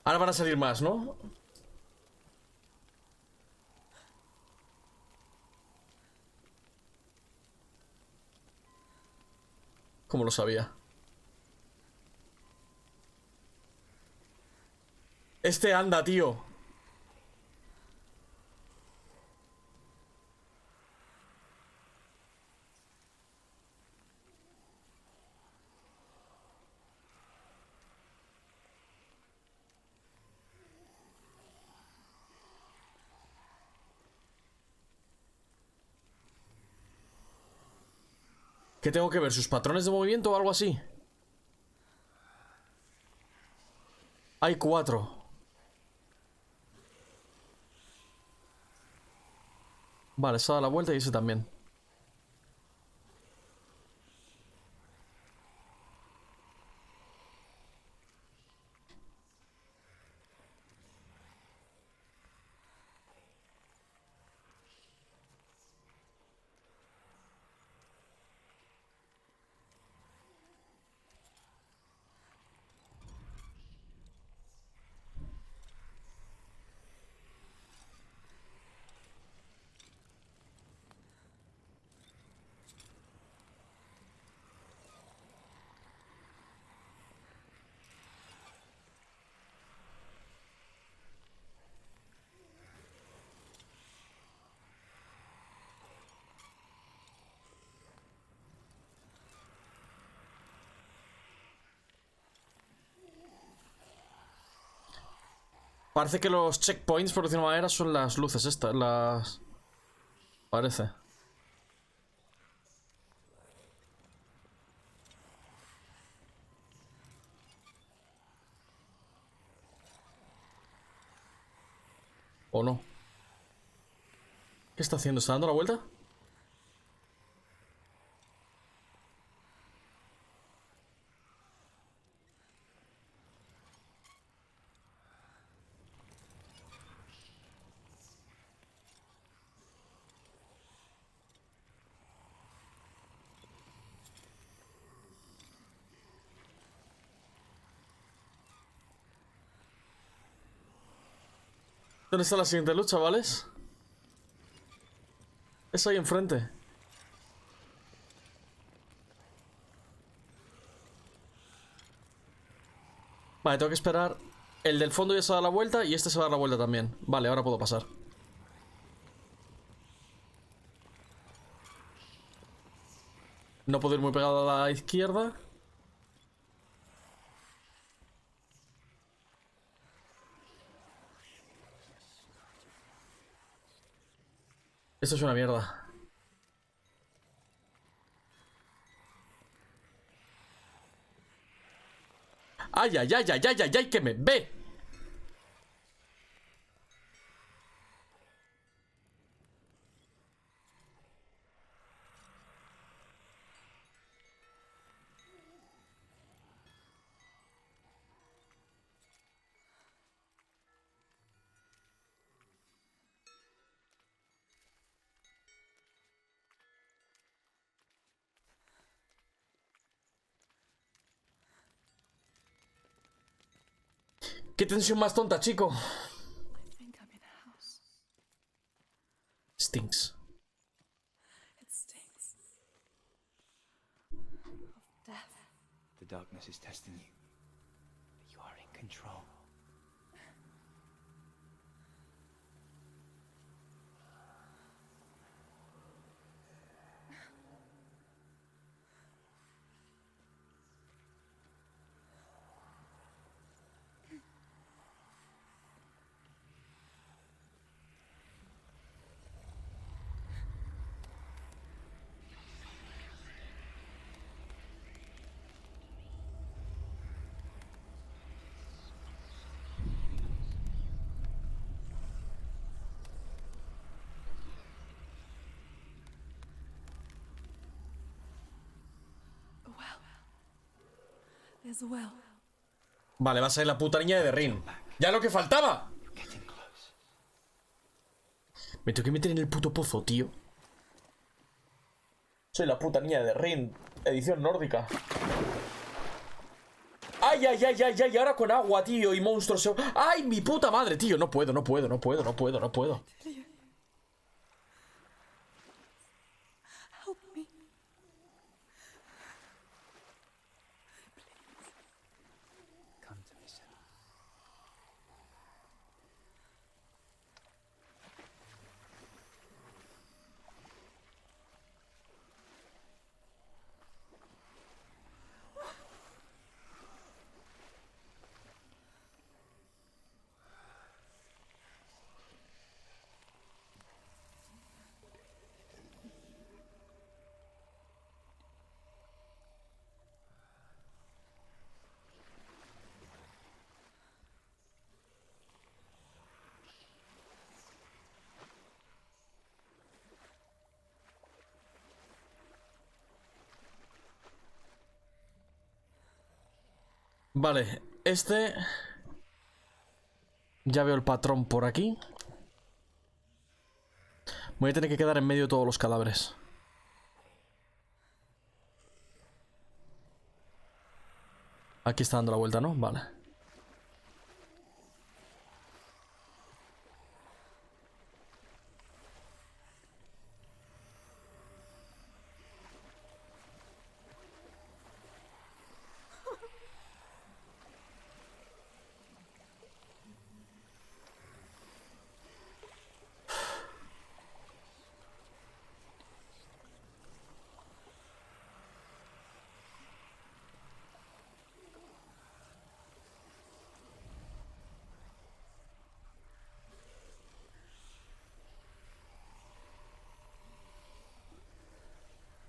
Ahora van a salir más, ¿no? ¿Cómo lo sabía? Este anda, tío. ¿Qué tengo que ver? ¿Sus patrones de movimiento o algo así? Hay 4. Vale, se ha dado la vuelta y ese también. Parece que los checkpoints, por decirlo de una manera, son las luces estas, las... Parece. ¿O no? ¿Qué está haciendo? ¿Está dando la vuelta? ¿Dónde está la siguiente lucha, chavales? Es ahí enfrente. Vale, tengo que esperar. El del fondo ya se da la vuelta y este se va a dar la vuelta también. Vale, ahora puedo pasar. No puedo ir muy pegado a la izquierda. Esto es una mierda. ¡Ay, ay, ay, ay, ay, ay, ay! ¡Que me ve! ¡Qué tensión más tonta, chico! I think I'm in a house. Stinks. It stinks. Of death. The darkness is testing you. But you are in control. A well. There's a well. Vale, va a ser la puta niña de Rin. ¡Ya lo que faltaba! Me tengo que meter en el puto pozo, tío. Soy la puta niña de Rin. Edición nórdica. ¡Ay, ay, ay, ay, ay! Ahora con agua, tío, y monstruos. ¡Ay, mi puta madre, tío! No puedo, no puedo, no puedo, no puedo, no puedo. Help me. Come to me, Senua. Vale, este... Ya veo el patrón por aquí. Voy a tener que quedar en medio de todos los cadáveres. Aquí está dando la vuelta, ¿no? Vale.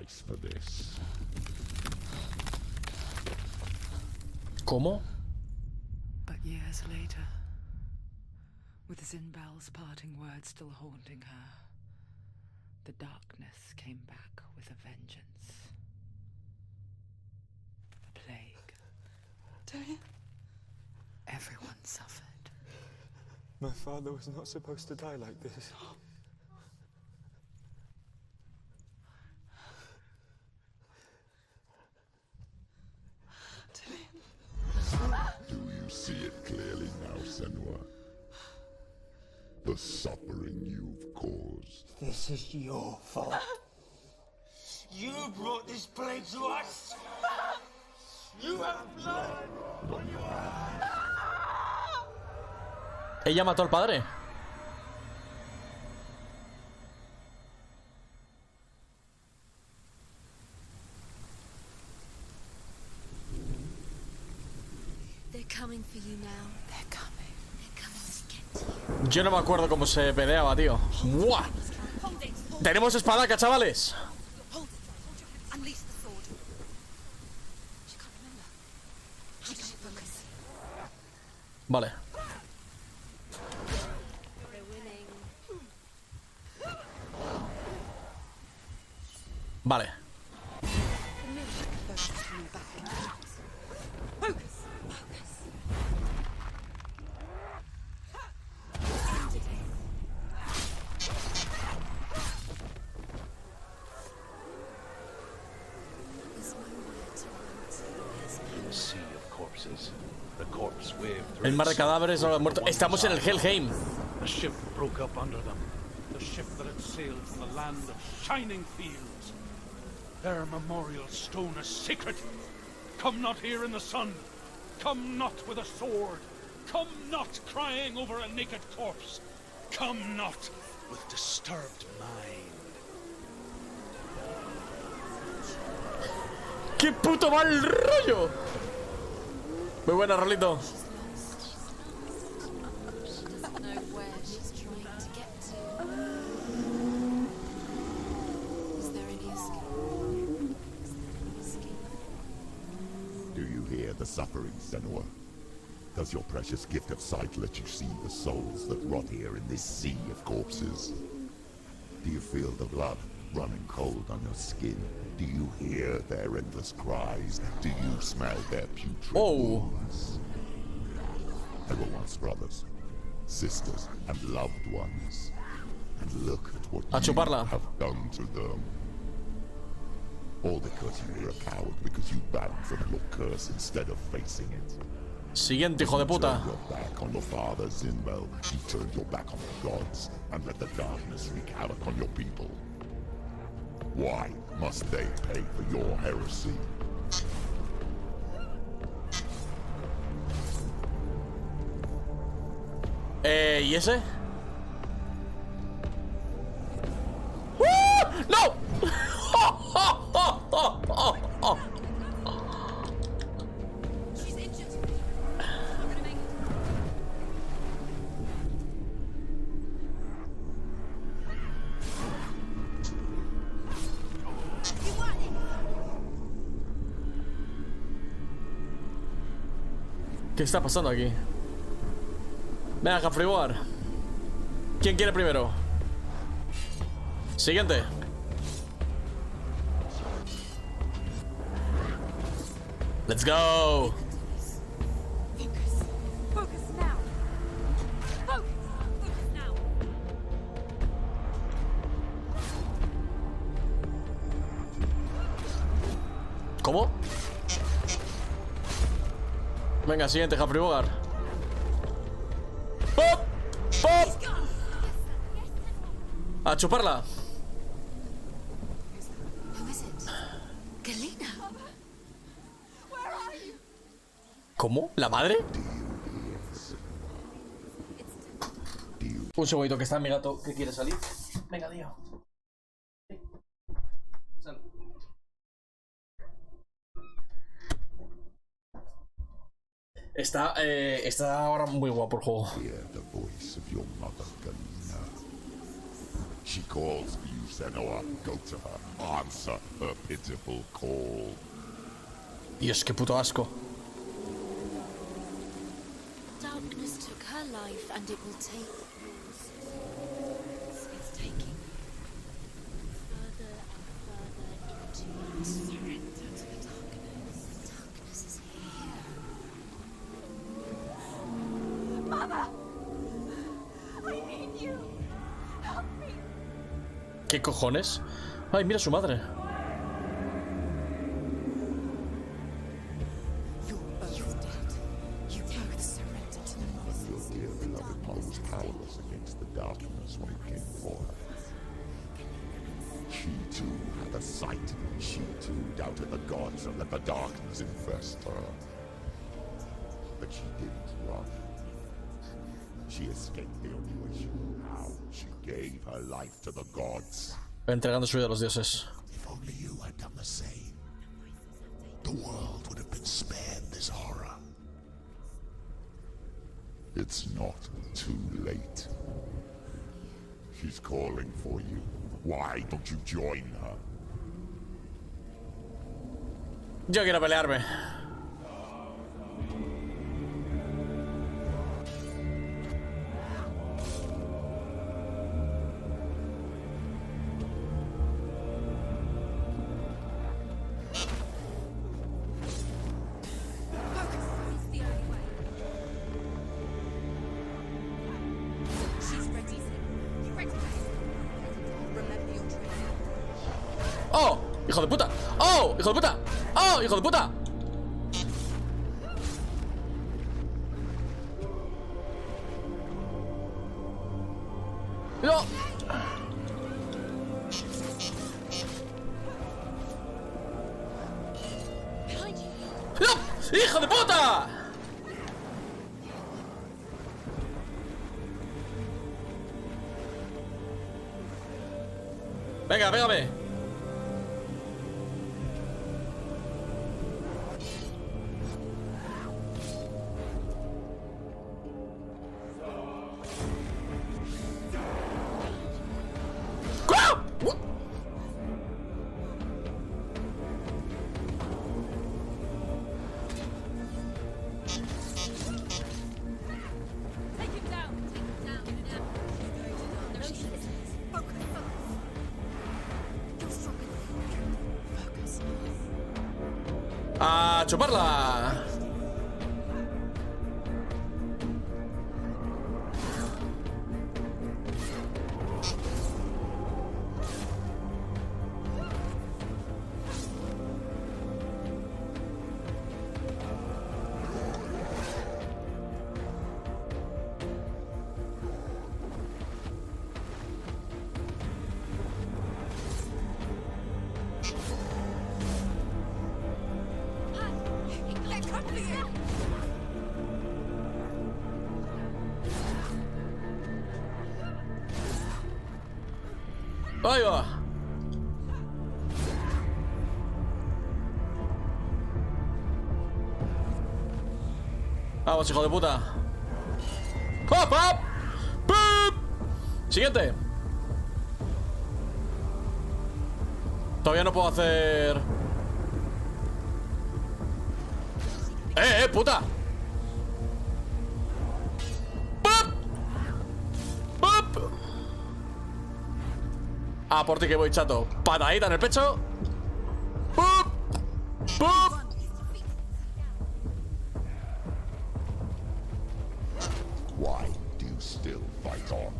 price for this. ¿Cómo? But years later, with Zinbal's parting words still haunting her, the darkness came back with a vengeance. The plague. Delian? Everyone suffered. My father was not supposed to die like this. Do you see it clearly now, Senua? The suffering you've caused. This is your fault. You brought this plague to us. You have blood on your hands. Ella mató al padre. They're coming for you now. They're coming. They're coming to get you. Yo no me acuerdo cómo se peleaba, tío. ¡Buah! ¡Tenemos espadaca, chavales! Hold it. Unleash the sword. She can't remember. How did she focus? Vale. They're winning. Vale. The music focus coming back in focus. Focus. El mar de cadáveres, ahora muerto. Estamos en el Helheim. The ship broke up under them. The ship that had sailed from the land of shining fields. Their memorial stone is sacred. Come not here in the sun. Come not with a sword. Come not crying over a naked corpse. Come not with disturbed mind. ¡Qué puto mal rollo! Muy buena, Rolito. Do you hear the suffering, Senua? Does your precious gift of sight let you see the souls that rot here in this sea of corpses? Do you feel the blood running cold on your skin? Do you hear their endless cries? Do you smell their putrid wounds? They were once brothers, sisters, and loved ones. And look at what you have done to them. All because you were a coward, because you banned from your curse instead of facing it. Siguiente, hijo de puta. You turned your back on your father, Zinbel. You turned your back on the gods and let the darkness wreak havoc on your people. Why must they pay for your heresy? ¿Y ese? ¡No! ¿Qué está pasando aquí? Venga, a fregar. ¿Quién quiere primero? Siguiente. Let's go. Focus. Focus now. Focus. Focus now. ¿Cómo? Venga, siguiente, Humphrey Bogart. ¡Pop! ¡Pop! A chuparla. ¿Cómo? ¿La madre? Un segundito, que está mi gato que quiere salir. Venga, tío. Sal. Está ahora muy guapo el juego. She calls for you, Senua. Go to her. Answer her pitiful call. Dios, qué puto asco. Darkness took her life, and it will take yours. It's taking further and further into it. Surrender to the darkness. Darkness is here. Mother! I need you! Help me! ¿Qué cojones? Ay, mira a su madre. Powerless against the darkness when it came for her. She too had a sight. She too doubted the gods and let the darkness infest her. But she didn't run. She escaped the only way she knew how. She gave her life to the gods. Entregando su vida a los dioses. If only you had done the same, the world would have been spared this horror. It's not too late. She's calling for you. Why don't you join her? Yo quiero pelearme. ¡Oh! ¡Hijo de puta! ¡Oh! ¡Hijo de puta! ¡Oh! ¡Hijo de puta! ¡No! ¡No! ¡Hijo de puta! Venga, pégame. ¡A chuparla! ¡Ahí va! Vamos, hijo de puta. ¡Hop, hop! ¡Pip! Siguiente. Todavía no puedo hacer... puta! ¡Pop! ¡Pop! Ah, por ti que voy, chato. Patadita en el pecho. ¡Pop! ¡Pop! Why do you still fight on?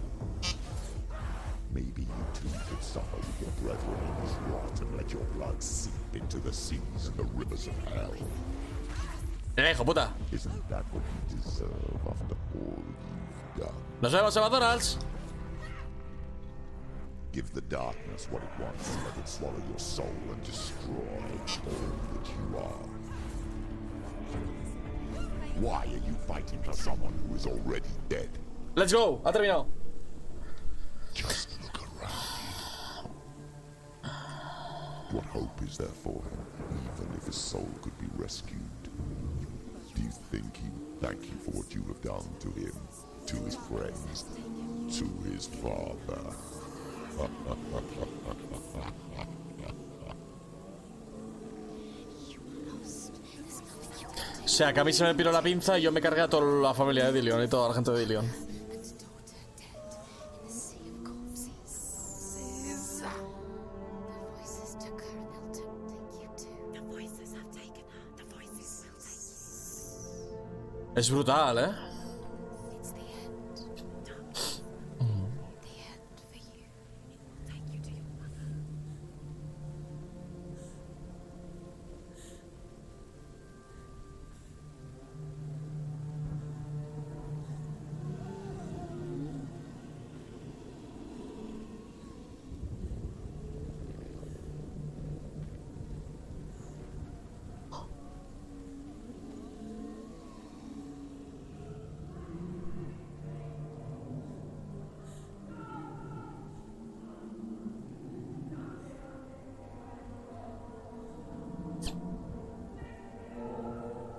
Maybe you too could suffer with your brethren in this rot and let your blood seep into the seas and the rivers of hell. Hijo puta. Isn't that what you deserve after all you've done? Nos vemos en McDonald's. Give the darkness what it wants, let it swallow your soul and destroy all that you are. Why are you fighting for someone who is already dead? Let's go. Ha terminado. Just look around you. What hope is there for him, even if his soul could be rescued? Do you think he would thank you for what you have done to him, to his friends, to his father? O sea, que a mí se me piró la pinza y yo me cargué a toda la familia de Dillion y toda la gente de Dillion. Es brutal, ¿eh?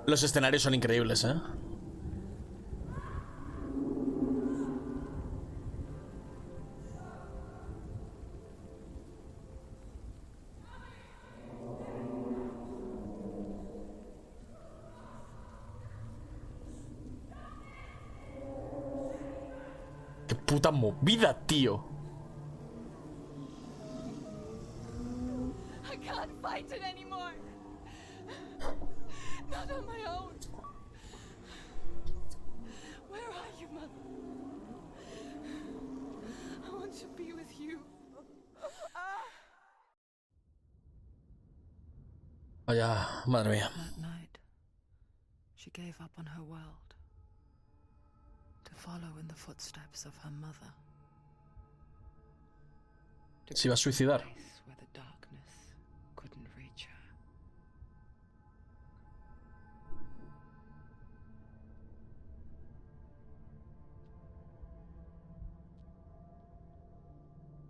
Los escenarios son increíbles, ¿eh? ¡Qué puta movida, tío! I can't fight it anymore. Not on my own. Where are you, Mother? I want to be with you. Vaya, madre mía. That night, she gave up on her world to follow in the footsteps of her mother. Se iba a suicidar. Where the darkness couldn't reach her.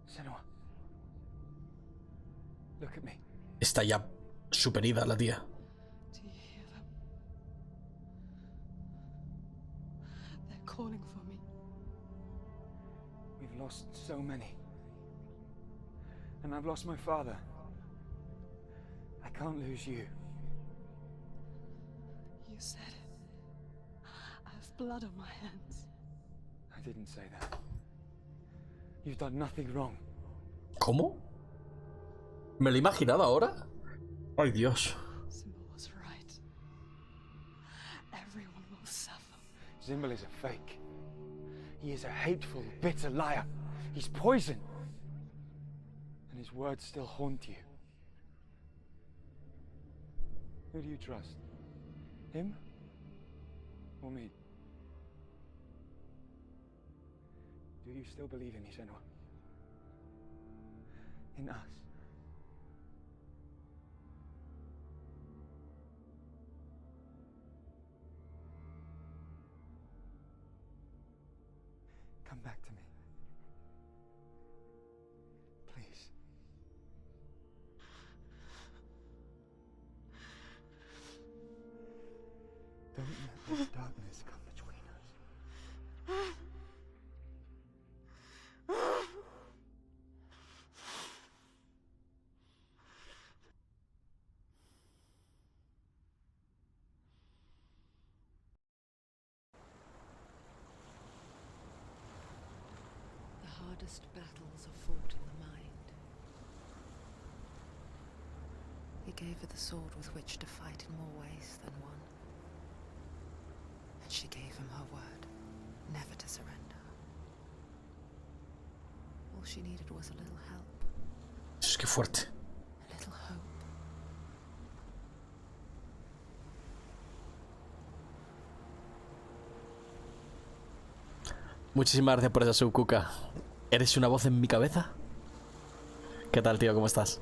Senua. Look at me. Está ya super ida la tía. Do you hear them? They're calling for me. We've lost so many. And I've lost my father. I can't lose you. You said it. I have blood on my hands. I didn't say that. You've done nothing wrong. ¿Cómo? ¿Me lo he imaginado ahora? Ay, Dios. Symbol was right. Everyone will suffer. Symbol is a fake. He is a hateful, bitter liar. He's poison. And his words still haunt you. Who do you trust? Him? Or me? Do you still believe in me, Senua? In us? Come back to me. Please. Don't let this darkness come between us. The hardest battles are fought in the mind. He gave her the sword with which to fight in more ways than one. And she gave him her word, never to surrender. All she needed was a little help. Es que fuerte. A little hope. Muchísimas gracias por esa subcuca. ¿Eres una voz en mi cabeza? ¿Qué tal, tío? ¿Cómo estás?